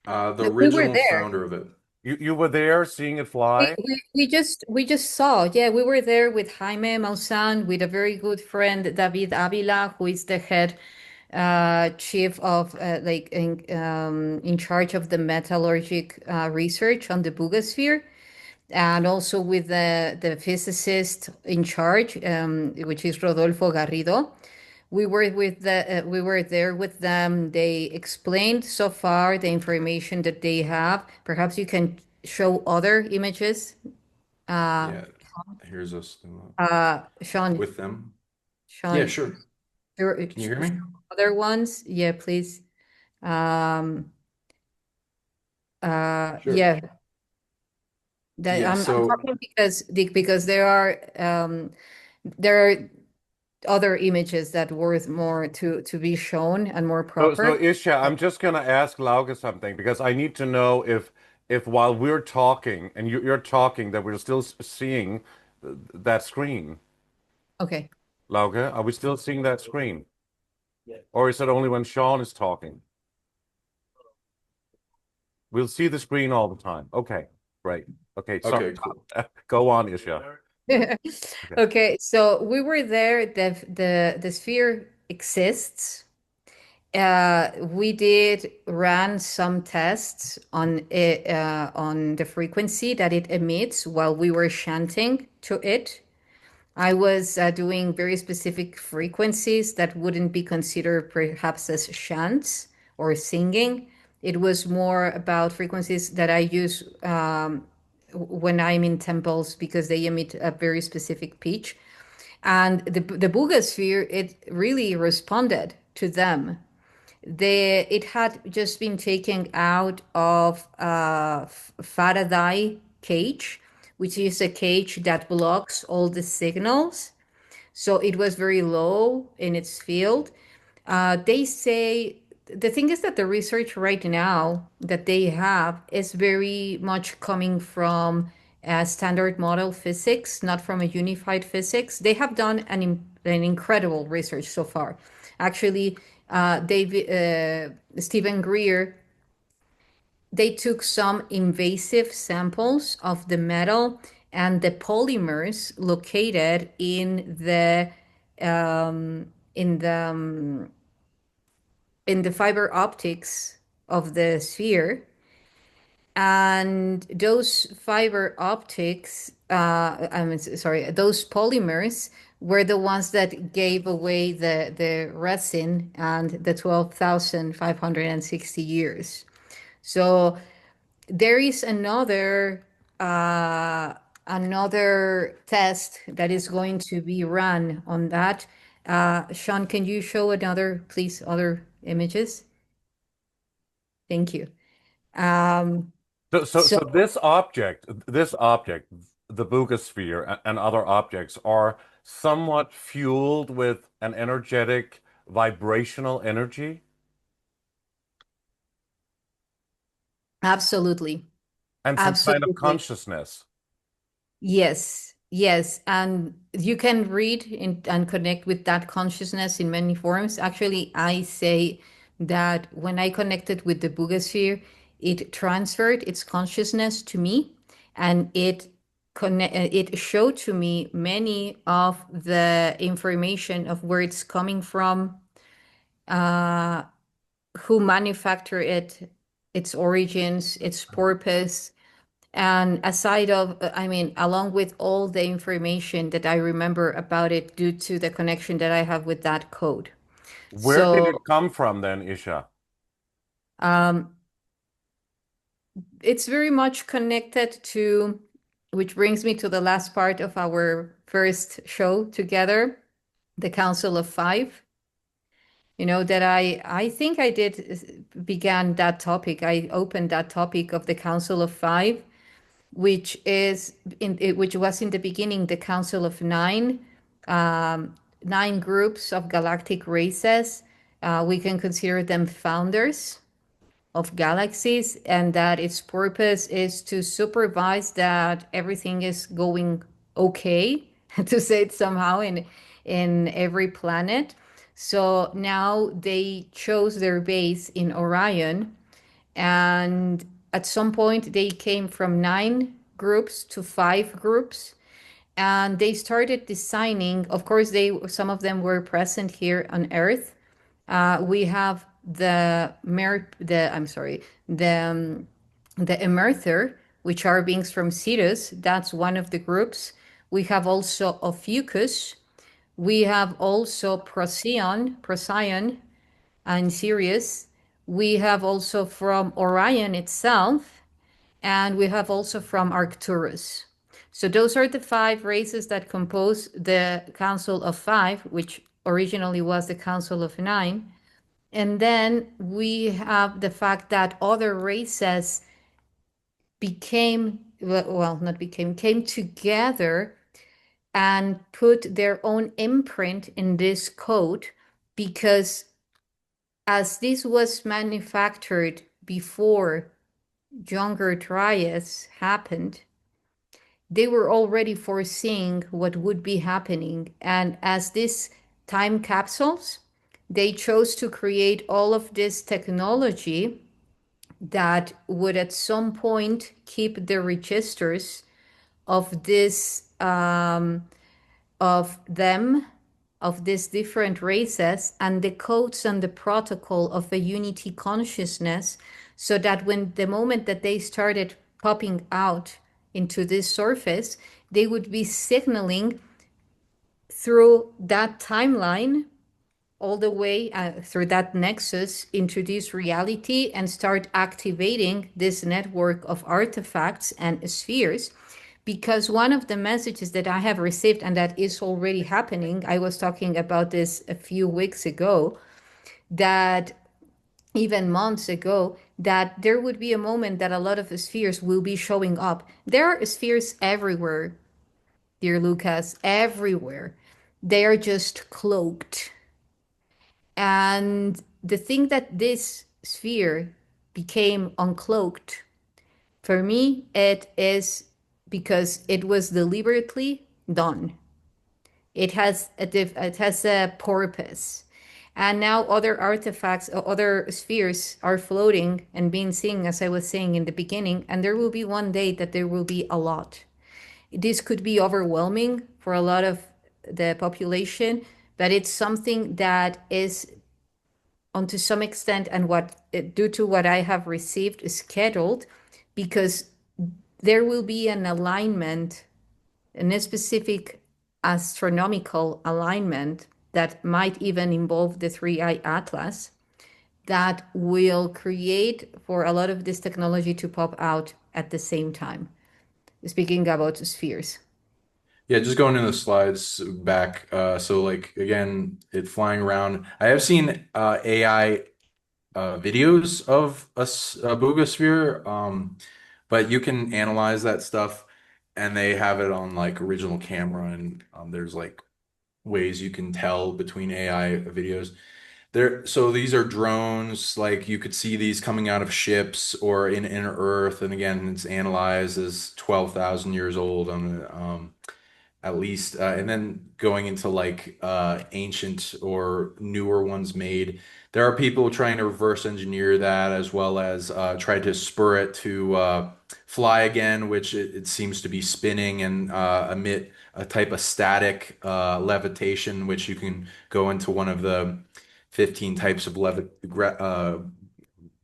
the We were original there. founder of it. You were there seeing it We, fly? we, we just saw, yeah, we were there with Jaime Maussan, with a very good friend, David Avila, who is the head chief of in charge of the metallurgic research on the Buga sphere, and also with the physicist in charge, which is Rodolfo Garrido. We were there with them. They explained so far the information that they have. Perhaps you can show other images, uh, Yeah, here's us Sean. with them. Yeah, Sean, sure. Can you hear me? other ones. Yeah, please. Um, Sure. yeah, that Yeah, I'm so talking because there are other images that worth more to be shown and more So proper. Isha, I'm just gonna ask Lauke something because I need to know if while we're talking and you're talking that we're still seeing that screen. Okay. Lauke, are we still seeing that screen? Or is it only when Sean is talking? We'll see the screen all the time. Okay, great. Okay, sorry. okay, cool. Go on, Isha. Okay. Okay, so we were there. The sphere exists. We did run some tests on it, on the frequency that it emits while we were chanting to it. I was doing very specific frequencies that wouldn't be considered perhaps as chants or singing. It was more about frequencies that I use when I'm in temples because they emit a very specific pitch. And the Buga sphere, it really responded to them. It had just been taken out of a Faraday cage, which is a cage that blocks all the signals. So it was very low in its field. They say the thing is that the research right now that they have is very much coming from standard model physics, not from a unified physics. They have done an incredible research so far. Actually, Stephen Greer, they took some invasive samples of the metal and the polymers located um, in the um, in the fiber optics of the sphere. And those fiber optics, sorry, those polymers were the ones that gave away the resin and the 12,560 years. So there is another test that is going to be run on that. Sean, can you show another, please, other images? Thank you. Um, So this object, the Buga sphere and other objects are somewhat fueled with an energetic vibrational energy Absolutely. and some kind of Absolutely. consciousness. Yes. Yes. And you can read and connect with that consciousness in many forms. Actually, I say that when I connected with the Bugosphere, it transferred its consciousness to me, and it showed to me many of the information of where it's coming from, uh, who manufactured it, its origins, its purpose. And aside of, I mean, along with all the information that I remember about it due to the connection that I have with that code. Where did So it come from then, YssaH? um, it's very much connected to, which brings me to the last part of our first show together, the Council of Five. You know, that I think I did began that topic. I opened that topic of the Council of Five, which was in the beginning the Council of Nine, nine groups of galactic races. We can consider them founders of galaxies, and that its purpose is to supervise that everything is going okay, to say it somehow, in every planet. So now they chose their base in Orion, and at some point they came from nine groups to five groups, and they started designing. Of course, some of them were present here on Earth. We have the Emerther, which are beings from Sirius. That's one of the groups. We have also Ophiuchus. We have also Procyon, and Sirius. We have also from Orion itself, and we have also from Arcturus. So those are the five races that compose the Council of Five, which originally was the Council of Nine. And then we have the fact that other races came together and put their own imprint in this code, because as this was manufactured before younger Dryas happened, they were already foreseeing what would be happening. And as these time capsules, they chose to create all of this technology that would at some point keep the registers of this of them, of these different races, and the codes and the protocol of a unity consciousness, so that when the moment that they started popping out into this surface, they would be signaling through that timeline all the way through that nexus into this reality, and start activating this network of artifacts and spheres. Because one of the messages that I have received, and that is already happening, I was talking about this a few weeks ago, that even months ago, that there would be a moment that a lot of spheres will be showing up. There are spheres everywhere, dear Lucas, everywhere. They are just cloaked. And the thing that this sphere became uncloaked, for me, it is because it was deliberately done. It has a purpose. And now other artifacts, other spheres are floating and being seen, as I was saying in the beginning. And there will be one day that there will be a lot. This could be overwhelming for a lot of the population, but it's something that is, to some extent, and what due to what I have received, is scheduled, because there will be an alignment, and a specific astronomical alignment that might even involve the three-eye atlas, that will create for a lot of this technology to pop out at the same time. Speaking about spheres. Yeah, just going in the slides back. So like again, it flying around. I have seen AI videos of a Buga sphere, but you can analyze that stuff, and they have it on like original camera, and there's like ways you can tell between AI videos. So these are drones, like you could see these coming out of ships or in inner Earth, and again, it's analyzed as 12,000 years old on at least, and then going into like ancient or newer ones made. There are people trying to reverse engineer that, as well as try to spur it to fly again, which it seems to be spinning and emit a type of static levitation, which you can go into one of the 15 types of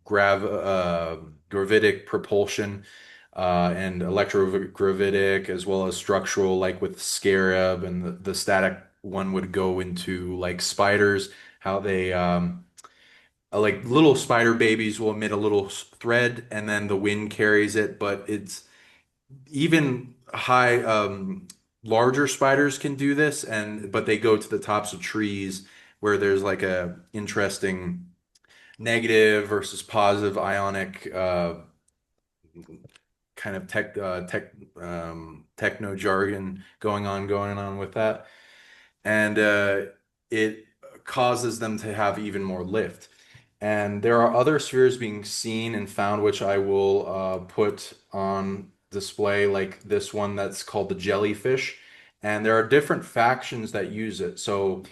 gravitic propulsion, and electrogravitic, as well as structural, like with Scarab, and the static one would go into like spiders, how they like little spider babies will emit a little thread, and then the wind carries it, but it's even high larger spiders can do this, and but they go to the tops of trees where there's like a interesting negative versus positive ionic kind of techno jargon going on with that, and it causes them to have even more lift. And there are other spheres being seen and found, which I will put on display, like this one that's called the jellyfish. And there are different factions that use it. So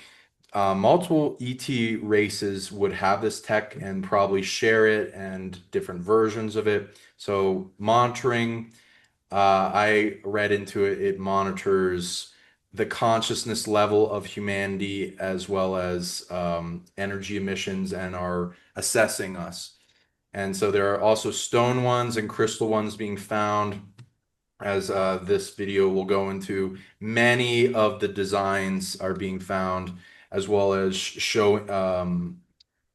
multiple ET races would have this tech and probably share it, and different versions of it. So monitoring, I read into it, it monitors the consciousness level of humanity, as well as energy emissions, and are assessing us. And so there are also stone ones and crystal ones being found, as this video will go into. Many of the designs are being found, as well as show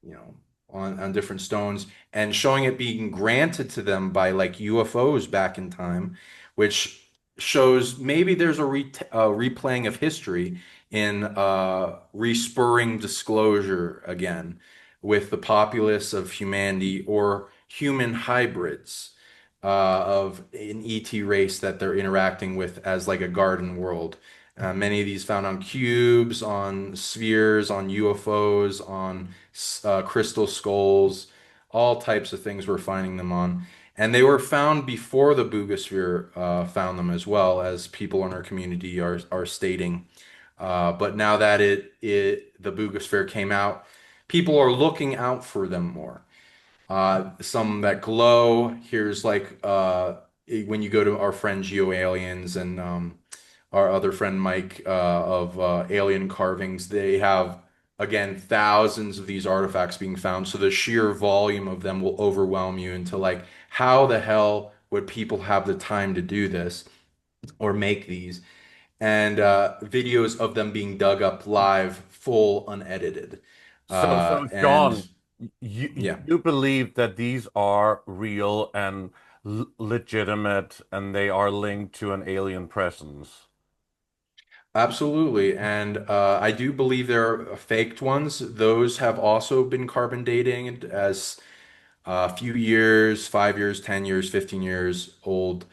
you know, on different stones, and showing it being granted to them by like UFOs back in time, which shows maybe there's a replaying of history in respurring disclosure again with the populace of humanity, or human hybrids of an ET race that they're interacting with as like a garden world. Many of these found on cubes, on spheres, on UFOs, on crystal skulls, all types of things we're finding them on. And they were found before the Bugosphere found them, as well, as people in our community are stating. But now that the Bugosphere came out, people are looking out for them more. Some that glow. Here's like when you go to our friend Geo Aliens, and our other friend Mike of Alien Carvings, they have again thousands of these artifacts being found. So the sheer volume of them will overwhelm you into like, how the hell would people have the time to do this or make these? And videos of them being dug up live, full, unedited. So And Sean, you yeah. you believe that these are real and legitimate, and they are linked to an alien presence? Absolutely. And I do believe there are faked ones. Those have also been carbon dating as a few years, 5 years, 10 years, 15 years old,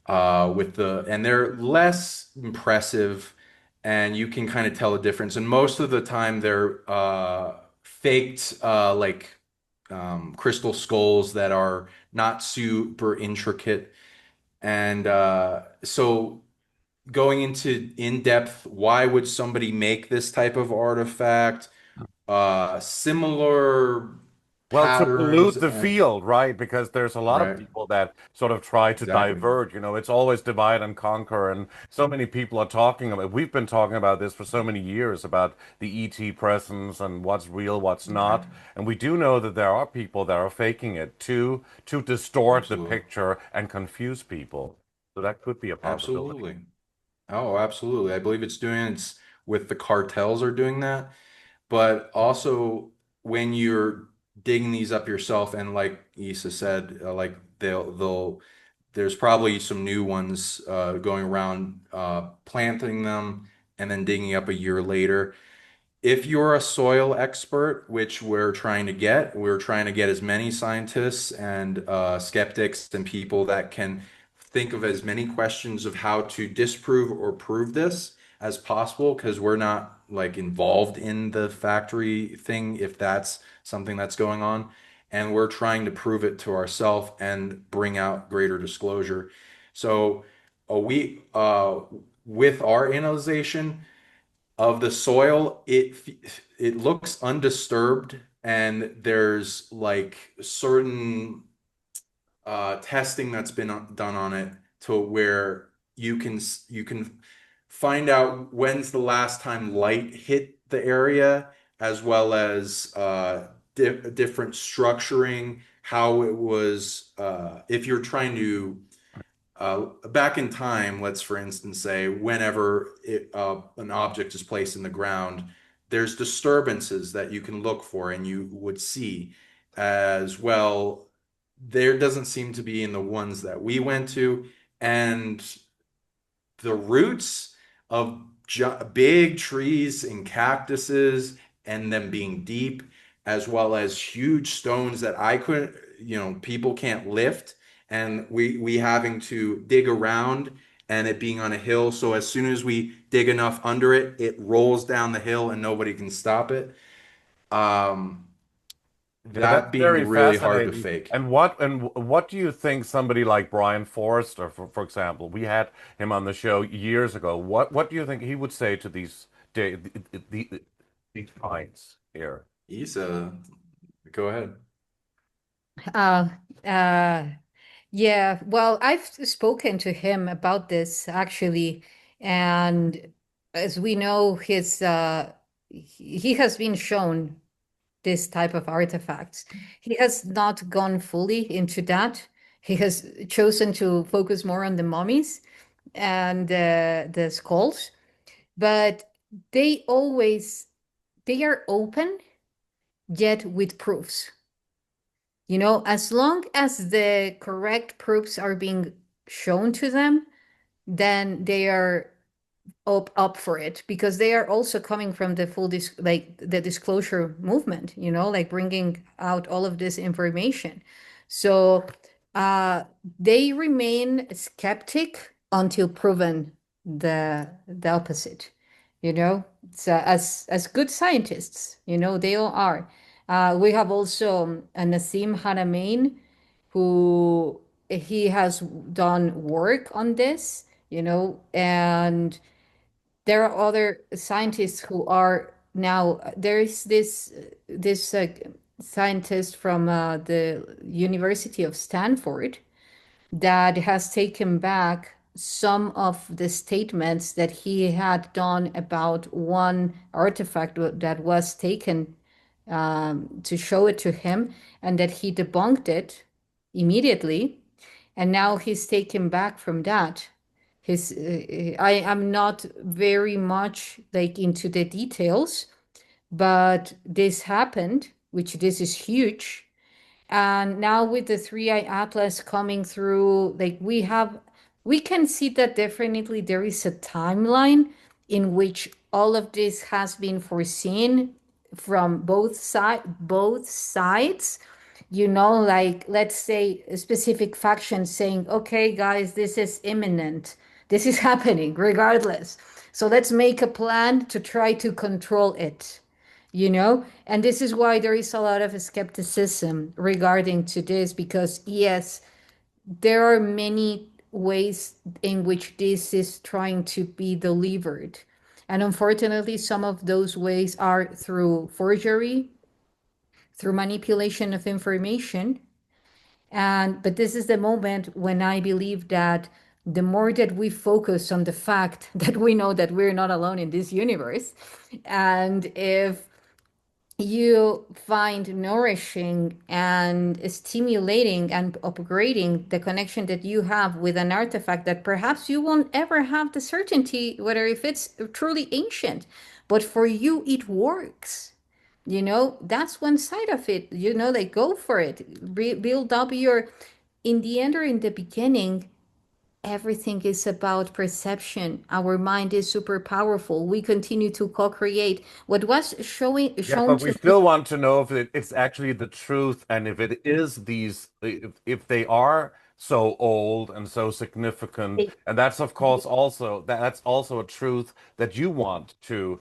and they're less impressive, and you can kind of tell the difference. And most of the time they're faked, like crystal skulls that are not super intricate. And so going into in depth, why would somebody make this type of artifact? Similar. Well, to patterns pollute the and field, right? Because there's a lot of right, people that sort of try to exactly. divert. It's always divide and conquer, and so many people are talking about. We've been talking about this for so many years about the ET presence and what's real, what's Right. not. And we do know that there are people that are faking it to distort the Absolutely. picture and confuse people. So that could be a possibility. Absolutely. Oh, absolutely. I believe it's with the cartels are doing that. But also when you're digging these up yourself, and like Issa said, like they'll there's probably some new ones going around planting them and then digging up a year later. If you're a soil expert, which we're trying to get as many scientists and skeptics and people that can think of as many questions of how to disprove or prove this as possible, because we're not like involved in the factory thing, if that's something that's going on. And we're trying to prove it to ourselves and bring out greater disclosure. So with our analyzation of the soil, it looks undisturbed, and there's like certain testing that's been done on it to where you can find out when's the last time light hit the area, as well as different structuring, how it was if you're trying to back in time, let's for instance say whenever an object is placed in the ground, there's disturbances that you can look for and you would see as well. There doesn't seem to be in the ones that we went to, and the roots of big trees and cactuses and them being deep, as well as huge stones that I couldn't, people can't lift, and we having to dig around and it being on a hill. So as soon as we dig enough under it, it rolls down the hill and nobody can stop it. Um, Yeah, that's that being very really hard to fascinating. fake. And what do you think somebody like Brian Forrester, for example, we had him on the show years ago. What do you think he would say to these finds here? Isa, go ahead. Uh, uh, yeah, well, I've spoken to him about this actually, and as we know, he has been shown this type of artifacts. He has not gone fully into that. He has chosen to focus more on the mummies and the skulls, but they always they are open yet with proofs. As long as the correct proofs are being shown to them, then they are up for it, because they are also coming from the like the disclosure movement, like bringing out all of this information. So uh they remain skeptic until proven the opposite. So as good scientists, they all are. We have also Nassim Haramein, who he has done work on this, and there are other scientists who are now. There is this scientist from the University of Stanford that has taken back some of the statements that he had done about one artifact that was taken to show it to him, and that he debunked it immediately. And now he's taken back from that. I am not very much like into the details, but this happened, which this is huge. And now with the three-eye atlas coming through, like we can see that definitely there is a timeline in which all of this has been foreseen from both sides. Like let's say a specific faction saying, okay, guys, this is imminent. This is happening regardless. So let's make a plan to try to control it. And this is why there is a lot of skepticism regarding to this, because yes, there are many ways in which this is trying to be delivered, and unfortunately some of those ways are through forgery, through manipulation of information. But this is the moment when I believe that the more that we focus on the fact that we know that we're not alone in this universe, and if you find nourishing and stimulating and upgrading the connection that you have with an artifact that perhaps you won't ever have the certainty whether if it's truly ancient, but for you it works. That's one side of it. Like go for it. Build up in the end or in the beginning, everything is about perception. Our mind is super powerful. We continue to co-create. What was Yeah, shown but we to me. still want to know if it's actually the truth, and if it is if they are so old and so significant, and that's of course also that's also a truth that you want to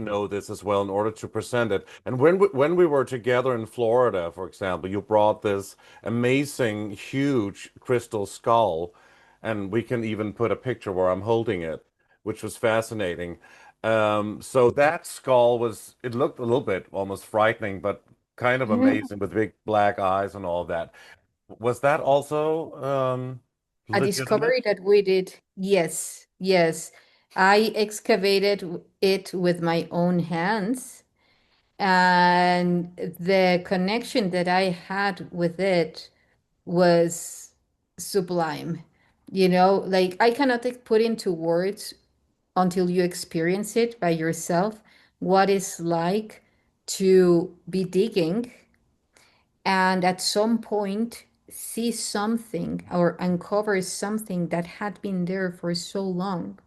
know this as well in order to present it. And when we were together in Florida, for example, you brought this amazing, huge crystal skull, and we can even put a picture where I'm holding it, which was fascinating. So that skull it looked a little bit almost frightening, but kind of amazing with big black eyes and all that. Was that also A legitimate? discovery that we did. Yes, yes. I excavated it with my own hands, and the connection that I had with it was sublime. Like I cannot put into words until you experience it by yourself what it's like to be digging and at some point see something or uncover something that had been there for so long,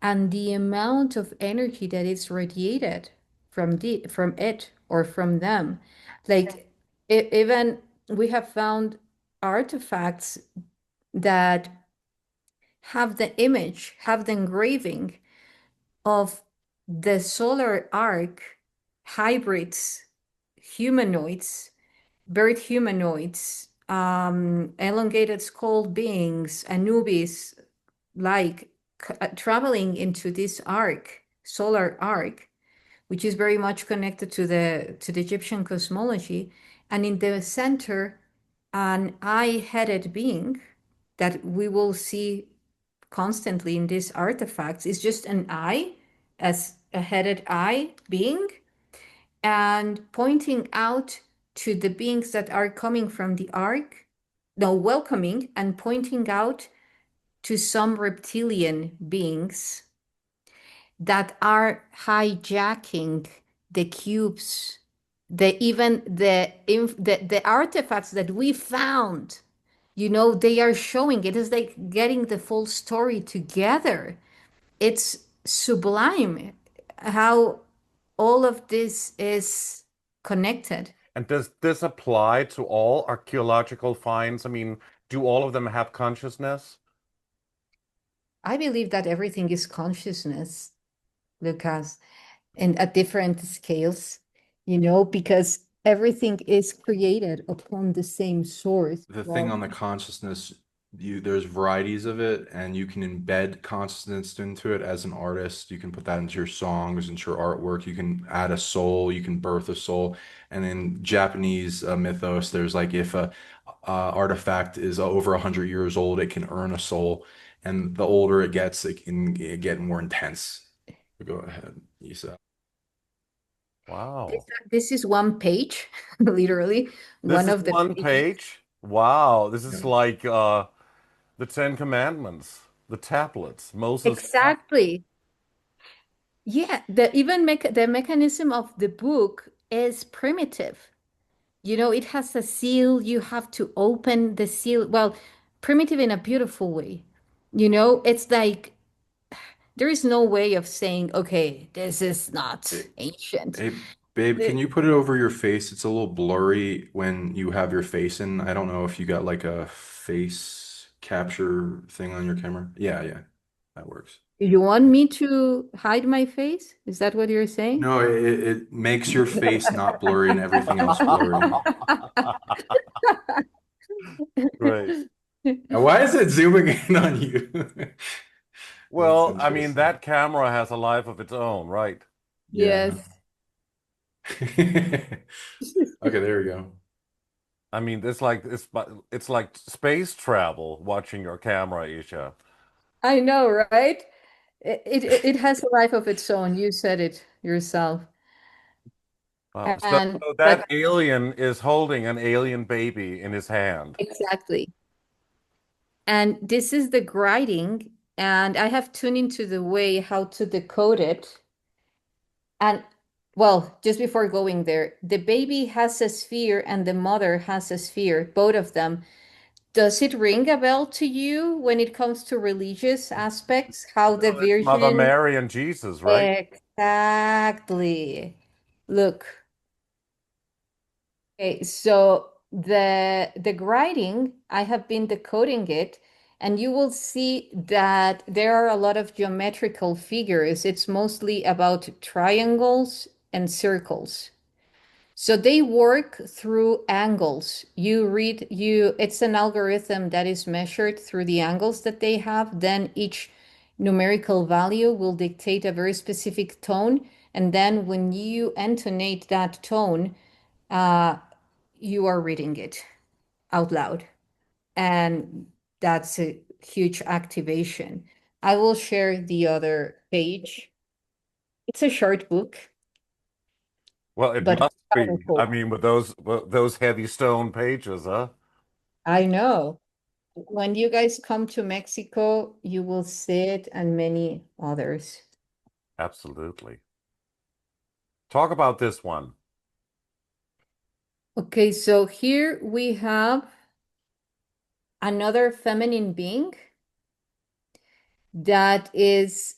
and the amount of energy that is radiated from it or from them. Like even we have found artifacts that have the image, have the engraving of the solar arc hybrids, humanoids, bird humanoids, elongated skull beings, Anubis, like traveling into this arc, solar arc, which is very much connected to the Egyptian cosmology, and in the center, an eye-headed being that we will see constantly in these artifacts is just an eye, as a headed eye being, and pointing out to the beings that are coming from the ark, no, welcoming and pointing out to some reptilian beings that are hijacking the cubes, the artifacts that we found. They are showing it is like getting the full story together. It's sublime how all of this is connected. And does this apply to all archaeological finds? I mean, do all of them have consciousness? I believe that everything is consciousness, Lucas, and at different scales, because everything is created upon the same source. The thing Well, on the consciousness, there's varieties of it, and you can embed consciousness into it as an artist. You can put that into your songs, into your artwork. You can add a soul. You can birth a soul. And in Japanese mythos, there's like if a artifact is over 100 years old, it can earn a soul, and the older it gets, it can get more intense. Go ahead, YssaH. Wow. this is one page, literally, This one is of the one pages. page? Wow. This Yeah. is like the Ten Commandments, the tablets, Moses' tablets. Exactly. Yeah, the mechanism of the book is primitive. It has a seal. You have to open the seal. Well, primitive in a beautiful way. It's like there is no way of saying, okay, this is not Hey, ancient. hey, babe, can The- you put it over your face? It's a little blurry when you have your face in. I don't know if you got like a face capture thing on your camera. Yeah, yeah, that works. You want me to hide my face? Is that what you're saying? No, it makes your face not blurry and everything else blurry. Great. Now, why is it zooming in on you? That's Well, I mean, interesting. that camera has a life of its own, right? Yeah. Yes. Okay, there we go. I mean, it's like space travel watching your camera, Isha. I know, right? It has a life of its own. You said it yourself. Wow. And So but that alien is holding an alien baby in his hand. exactly. And this is the grading, and I have tuned into the way how to decode it. And well, just before going there, the baby has a sphere and the mother has a sphere, both of them. Does it ring a bell to you when it comes to religious aspects? How the Well, it's Mother Virgin Mary and Jesus, right? exactly. Look, okay, so the grading, I have been decoding it, and you will see that there are a lot of geometrical figures. It's mostly about triangles and circles. So they work through angles. It's an algorithm that is measured through the angles that they have. Then each numerical value will dictate a very specific tone. And then when you intonate that tone, uh, you are reading it out loud. And that's a huge activation. I will share the other page. It's a short book, Well, it but must be. I powerful. mean, with those heavy stone pages, huh? I know. When you guys come to Mexico, you will see it and many others. Absolutely. Talk about this one. Okay, so here we have another feminine being that is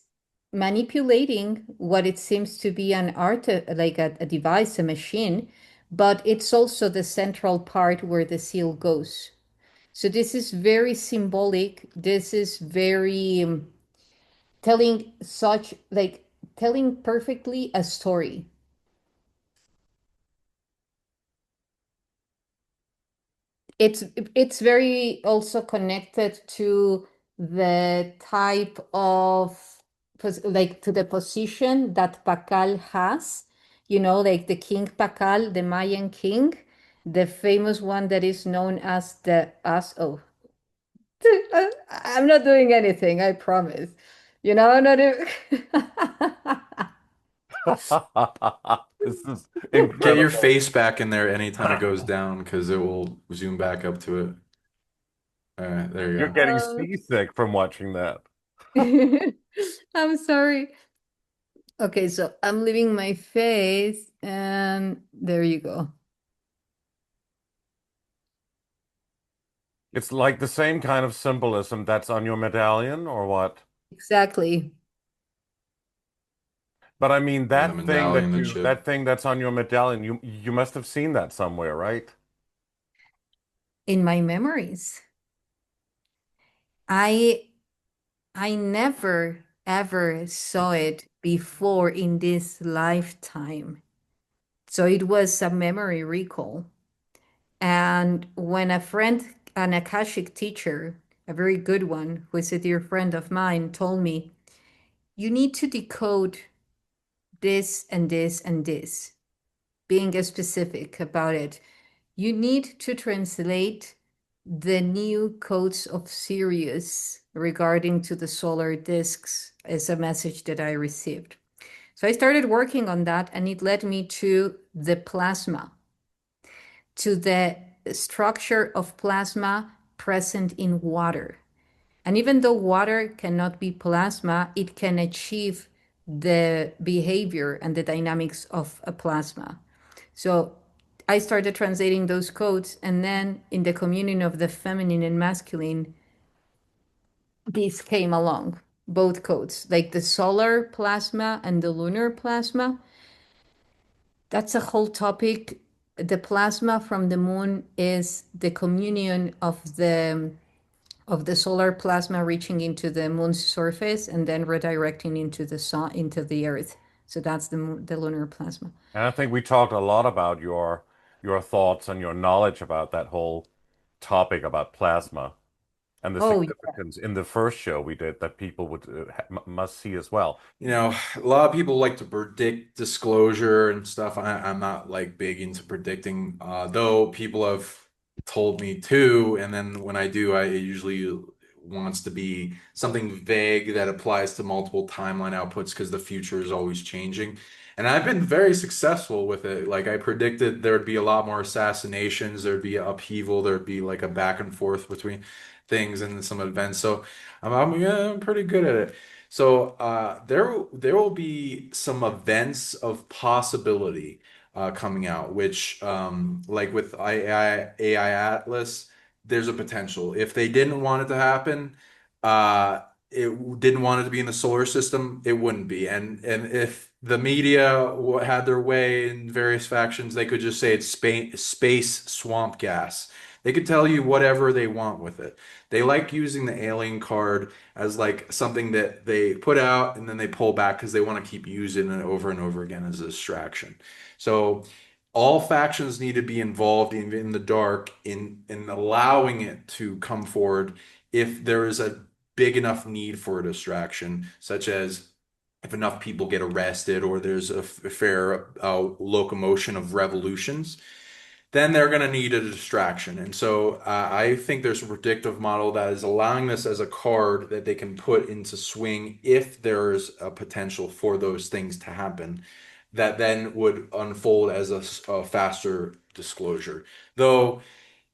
manipulating what it seems to be an art, like a device, a machine, but it's also the central part where the seal goes. So this is very symbolic. This is very telling such like telling perfectly a story. It's very also connected to the type of like to the position that Pakal has, like the King Pakal, the Mayan king, the famous one that is known as the as oh I'm not doing anything, I promise. I'm not doing This is Get your incredible. face back in there anytime it goes down because it will zoom back up to it. There you You're go. getting seasick from watching that. I'm sorry. Okay, so I'm leaving my face, and there you go. It's like the same kind of symbolism that's on your medallion, or what? Exactly. But I mean, And the medallion, the chip. that thing that's on your medallion, you must have seen that somewhere, right? In my memories, I I never ever saw it before in this lifetime. So it was a memory recall. And when a friend, an Akashic teacher, a very good one, who is a dear friend of mine, told me, you need to decode this and this and this, being specific about it. You need to translate the new codes of Sirius regarding to the solar disks as a message that I received. So I started working on that, and it led me to the plasma, to the structure of plasma present in water. And even though water cannot be plasma, it can achieve the behavior and the dynamics of a plasma. So I started translating those codes, and then in the communion of the feminine and masculine, these came along, both codes, like the solar plasma and the lunar plasma. That's a whole topic. The plasma from the moon is the communion of the solar plasma reaching into the moon's surface and then redirecting into the sun, into the earth. So that's the lunar plasma. And I think we talked a lot about your thoughts and your knowledge about that whole topic about plasma. and the Oh, significance in the first show we did that people would must see as well. You know, a lot of people like to predict disclosure and stuff. I'm not like big into predicting, though people have told me to. And then when I do, it usually wants to be something vague that applies to multiple timeline outputs because the future is always changing. And I've been very successful with it. Like I predicted there'd be a lot more assassinations, there'd be upheaval, there'd be like a back and forth between things and some events. So yeah, I'm pretty good at it. So there will be some events of possibility coming out, which like with AI Atlas, there's a potential. If they didn't want it to happen, uh, it didn't want it to be in the solar system, it wouldn't be. And if the media had their way in various factions, they could just say it's space swamp gas. They could tell you whatever they want with it. They like using the alien card as like something that they put out and then they pull back because they want to keep using it over and over again as a distraction. So all factions need to be involved in the dark in allowing it to come forward if there is a big enough need for a distraction, such as if enough people get arrested or there's a fair locomotion of revolutions, then they're going to need a distraction. And so I think there's a predictive model that is allowing this as a card that they can put into swing if there's a potential for those things to happen, that then would unfold as a faster disclosure. Though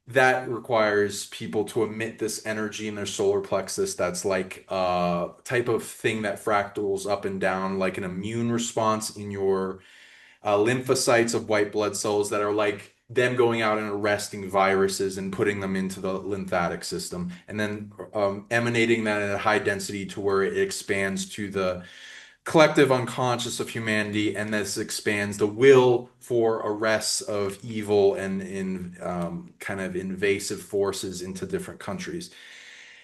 that requires people to emit this energy in their solar plexus that's like a type of thing that fractals up and down, like an immune response in your lymphocytes of white blood cells that are like them going out and arresting viruses and putting them into the lymphatic system, and then emanating that at a high density to where it expands to the collective unconscious of humanity, and this expands the will for arrests of evil and in kind of invasive forces into different countries.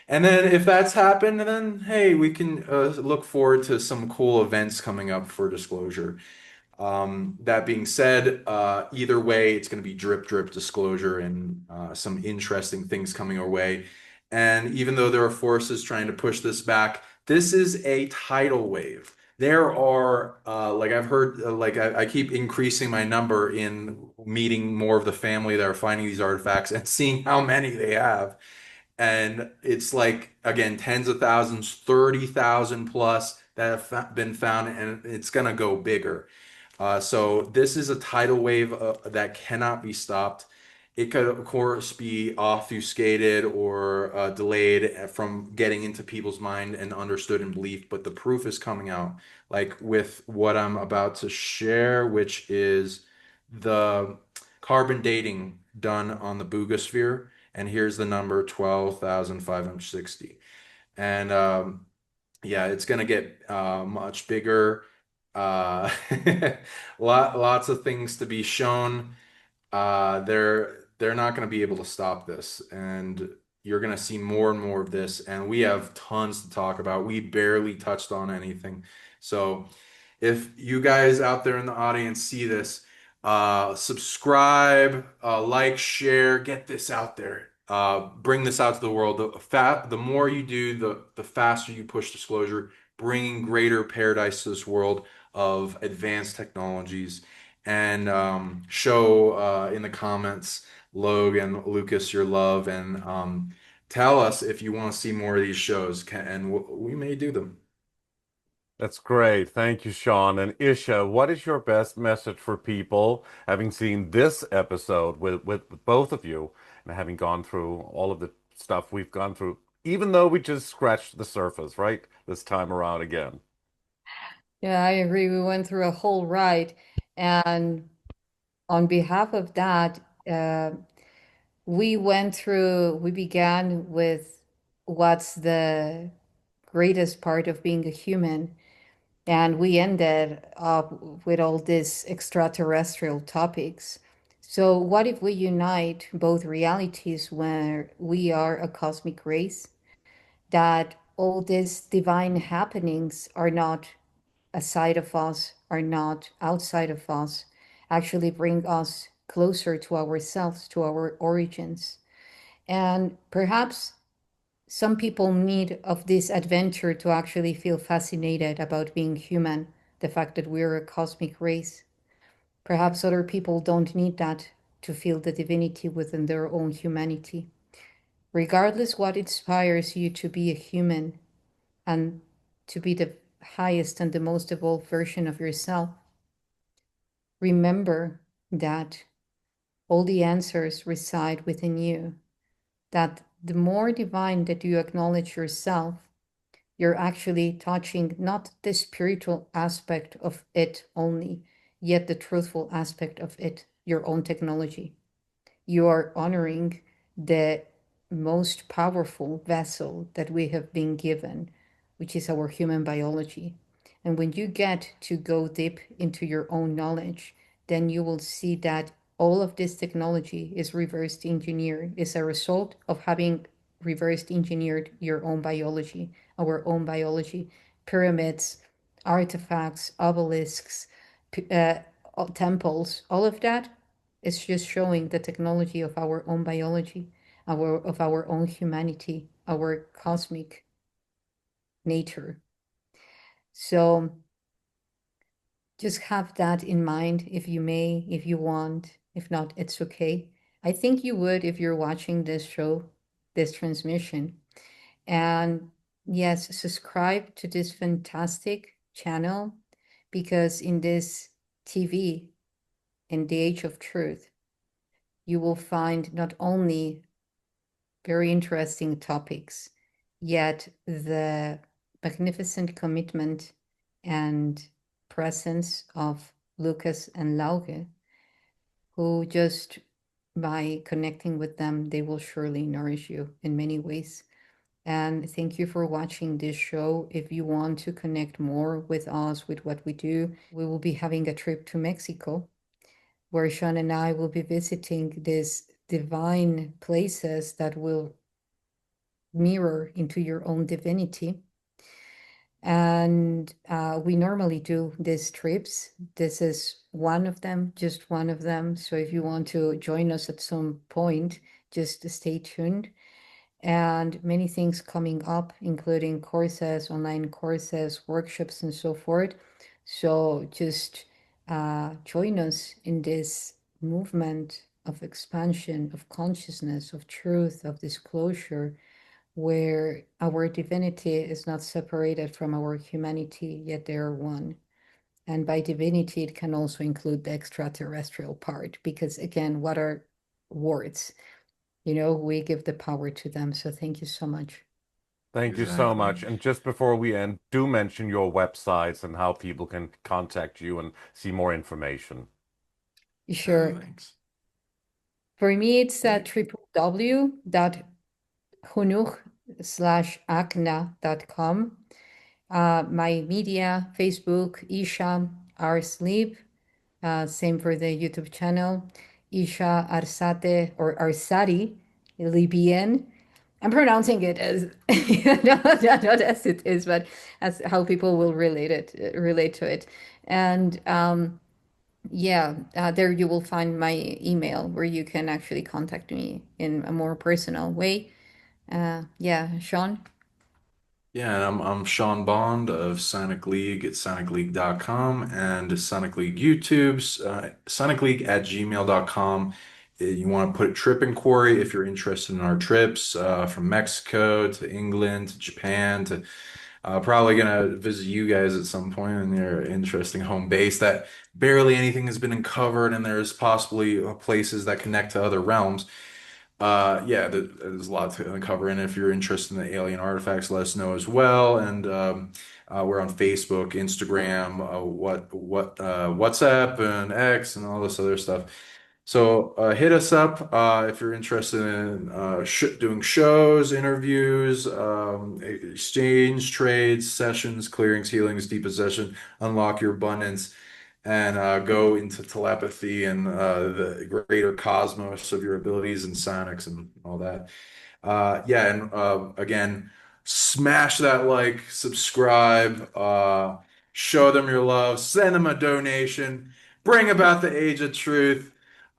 And then if that's happened, then hey, we can look forward to some cool events coming up for disclosure. That being said, either way, it's going to be drip, drip disclosure and some interesting things coming our way. And even though there are forces trying to push this back, this is a tidal wave. There are, like I've heard, like I keep increasing my number in meeting more of the family that are finding these artifacts and seeing how many they have. And it's like, again, tens of thousands, 30,000 plus that have been found, and it's going to go bigger. So this is a tidal wave that cannot be stopped. It could, of course, be obfuscated or delayed from getting into people's mind and understood and belief, but the proof is coming out, like with what I'm about to share, which is the carbon dating done on the Buga sphere. And here's the number 12,560. And yeah, it's going to get much bigger. Uh, lots of things to be shown. They're not going to be able to stop this, and you're going to see more and more of this. And we have tons to talk about. We barely touched on anything. So if you guys out there in the audience see this, subscribe, like, share, get this out there. Bring this out to the world. The more you do, the faster you push disclosure, bringing greater paradise to this world of advanced technologies. And show in the comments, Logan, Lucas, your love, and tell us if you want to see more of these shows, and we may do them. That's great. Thank you, Sean. And YssaH, what is your best message for people having seen this episode with both of you and having gone through all of the stuff we've gone through, even though we just scratched the surface, right? This time around again. Yeah, I agree. We went through a whole ride. And on behalf of that, we began with what's the greatest part of being a human. And we ended up with all these extraterrestrial topics. So, what if we unite both realities where we are a cosmic race, that all these divine happenings are not aside of us, are not outside of us, actually bring us closer to ourselves, to our origins, and perhaps some people need of this adventure to actually feel fascinated about being human, the fact that we're a cosmic race. Perhaps other people don't need that to feel the divinity within their own humanity. Regardless what inspires you to be a human and to be the highest and the most evolved version of yourself, remember that all the answers reside within you, that the more divine that you acknowledge yourself, you're actually touching not the spiritual aspect of it only, yet the truthful aspect of it, your own technology. You are honoring the most powerful vessel that we have been given, which is our human biology. And when you get to go deep into your own knowledge, then you will see that all of this technology is reverse engineered, is a result of having reverse engineered your own biology, our own biology, pyramids, artifacts, obelisks, temples, all of that is just showing the technology of our own biology, of our own humanity, our cosmic nature. So just have that in mind if you may, if you want. If not, it's okay. I think you would if you're watching this show, this transmission. And yes, subscribe to this fantastic channel, because in this TV, in the Age of Truth, you will find not only very interesting topics, yet the magnificent commitment and presence of Lucas and Lauge, who just by connecting with them, they will surely nourish you in many ways. And thank you for watching this show. If you want to connect more with us, with what we do, we will be having a trip to Mexico, where Sean and I will be visiting these divine places that will mirror into your own divinity. And we normally do these trips. This is one of them, just one of them. So if you want to join us at some point, just stay tuned. And many things coming up, including courses, online courses, workshops, and so forth. So just join us in this movement of expansion, of consciousness, of truth, of disclosure, where our divinity is not separated from our humanity, yet they are one. And by divinity, it can also include the extraterrestrial part, because again, what are words? You know, we give the power to them. So thank you so much. Thank you so much. And just before we end, do mention your websites and how people can contact you and see more information. Sure. Thanks. For me, it's www.hunuch/akna.com. My media, Facebook, YssaH Arsate Libien. Same for the YouTube channel, YssaH Arsate or Arsate Libien. I'm pronouncing it as not as it is, but as how people will relate to it. And yeah, there you will find my email where you can actually contact me in a more personal way. Yeah, Sean. Yeah, and I'm Sean Bond of Sonic League at sonicleague.com and Sonic League YouTube's sonicleague@gmail.com. You want to put a trip inquiry if you're interested in our trips from Mexico to England to Japan to probably gonna visit you guys at some point in your interesting home base that barely anything has been uncovered, and there's possibly places that connect to other realms. Yeah, there's a lot to uncover, and if you're interested in the alien artifacts, let us know as well. And we're on Facebook, Instagram, WhatsApp, and X, and all this other stuff. So hit us up if you're interested in doing shows, interviews, exchange, trades, sessions, clearings, healings, depossession, unlock your abundance, and go into telepathy and the greater cosmos of your abilities and sonics and all that. Yeah, and again, smash that like, subscribe, show them your love, send them a donation, bring about the age of truth.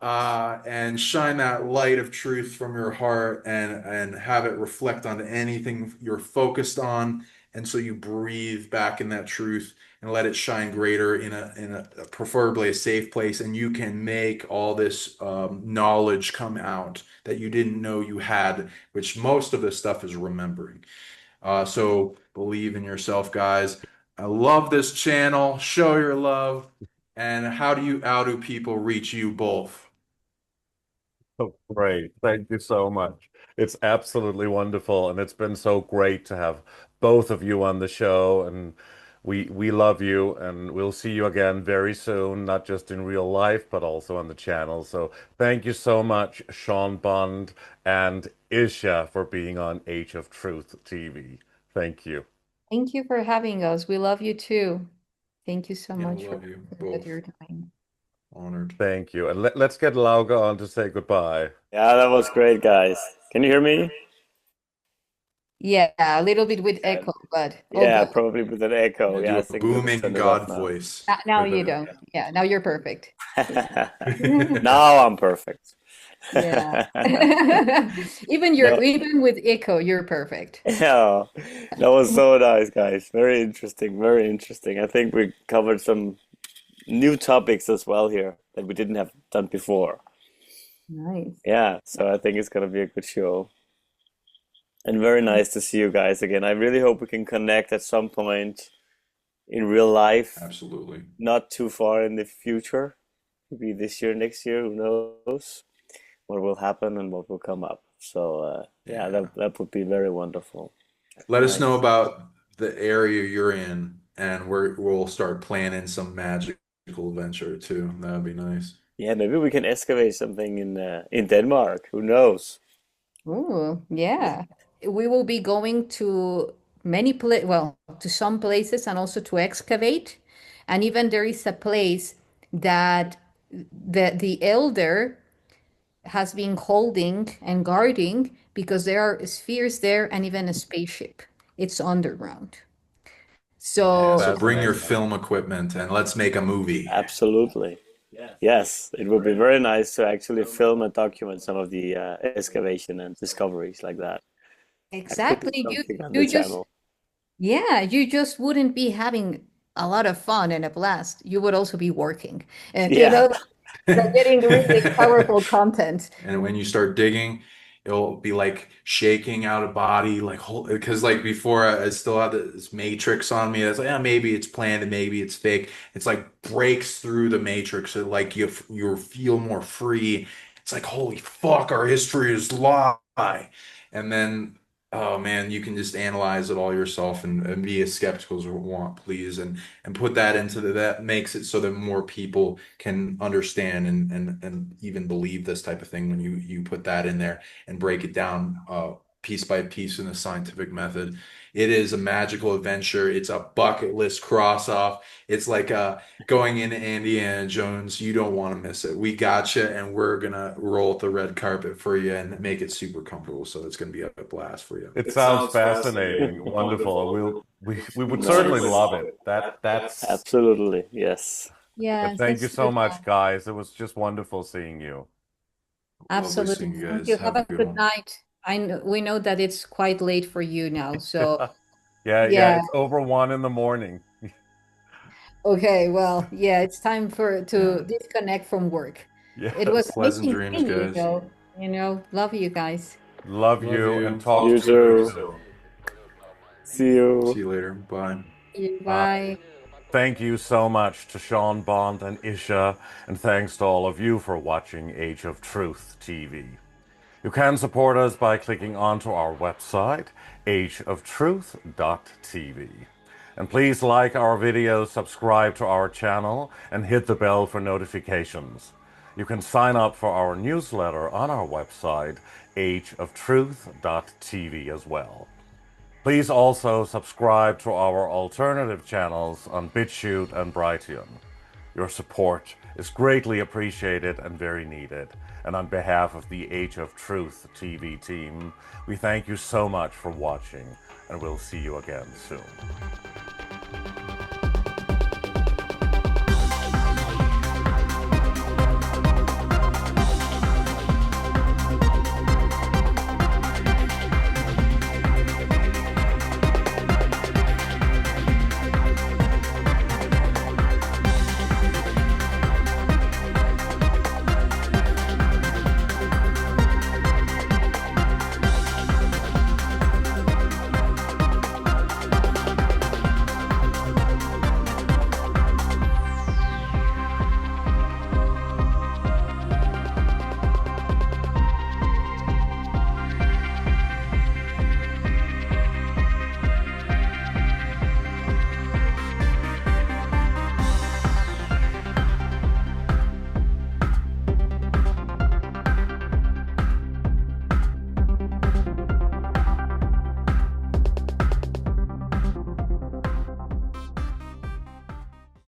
and shine that light of truth from your heart and have it reflect onto anything you're focused on. And so you breathe back in that truth and let it shine greater in a preferably a safe place, and you can make all this knowledge come out that you didn't know you had, which most of this stuff is remembering. So believe in yourself, guys. I love this channel. Show your love. And how do people reach you both? Oh, great. Thank you so much. It's absolutely wonderful, and it's been so great to have both of you on the show, and we love you, and we'll see you again very soon, not just in real life, but also on the channel. So thank you so much, Sean Bond and YssaH, for being on Age of Truth TV. Thank you. Thank you for having us. We love you too. Thank you so Yeah, much for love you what both. you're doing. Honored. Thank you. And let's get Lauga on to say goodbye. Yeah, that was great, guys. Can you hear me? Yeah, a little bit with Yeah, echo, but all yeah, good. probably with an echo. Yeah, Yeah, do I a think we're gonna booming turn it off God now. voice. Now with you a- don't. Yeah, now you're perfect. Now I'm perfect. Yeah. No, Even with echo, you're perfect. yeah, that was so nice, guys. Very interesting, very interesting. I think we covered some new topics as well here that we didn't have done before. Nice. Yeah, so I think it's gonna be a good show. And very nice to see you guys again. I really hope we can connect at some point in real life, Absolutely. not too far in the future. Maybe this year, next year, who knows what will happen and what will come up. So yeah, Yeah. that would be very wonderful. Let us know Nice. about the area you're in, and we'll start planning some magical adventure too. That would be nice. Yeah, maybe we can excavate something in Denmark. Who knows? Oh, yeah. We will be going to many well, to some places and also to excavate. And even there is a place that the elder has been holding and guarding because there are spheres there and even a spaceship. It's underground. Yeah, So so Super bring your nice. film equipment and let's make a movie. Absolutely. Yes, it would be very nice to actually film and document some of the excavation and discoveries like that. That could be exactly, something on the you just channel. yeah, you just wouldn't be having a lot of fun and a blast. You would also be working and Yeah. getting really powerful content. And when you start digging, it'll be like shaking out of body, like whole, because like before I still had this matrix on me. It's like, yeah, maybe it's planned and maybe it's fake. It's like breaks through the matrix. So like you feel more free. It's like, holy fuck, our history is lie. And then, oh man, you can just analyze it all yourself and be as skeptical as you want, please. And put that into that makes it so that more people can understand and even believe this type of thing when you put that in there and break it down piece by piece in a scientific method. It is a magical adventure. It's a bucket list cross off. It's like going into Indiana Jones. You don't want to miss it. We got you, and we're gonna roll the red carpet for you and make it super comfortable. So it's gonna be a blast for you. It It sounds sounds fascinating, fascinating, wonderful. wonderful. We would certainly Nice. love it. That's Absolutely. Yes. but Yes, thank you that's so super much, fun. guys. It was just wonderful seeing you. Lovely Absolutely. seeing you Thank guys. you. Have Have a a good good one. night. We know that it's quite late for you now. So, Yeah, yeah. it's over 1 in the morning. Okay. Well, yeah, it's time to Yeah. disconnect from work. It was Yes. Pleasant amazing dreams, seeing you, guys. though. Love you guys. Love Love you and you. talk You to you very too. soon. See See you. you later. Bye. Uh, Bye. Thank you so much to Sean Bond and YssaH, and thanks to all of you for watching Age of Truth TV. You can support us by clicking onto our website, ageoftruth.tv. And please like our videos, subscribe to our channel, and hit the bell for notifications. You can sign up for our newsletter on our website, ageoftruth.tv as well. Please also subscribe to our alternative channels on BitChute and Brighteon. Your support is greatly appreciated and very needed. And on behalf of the Age of Truth TV team, we thank you so much for watching, and we'll see you again soon.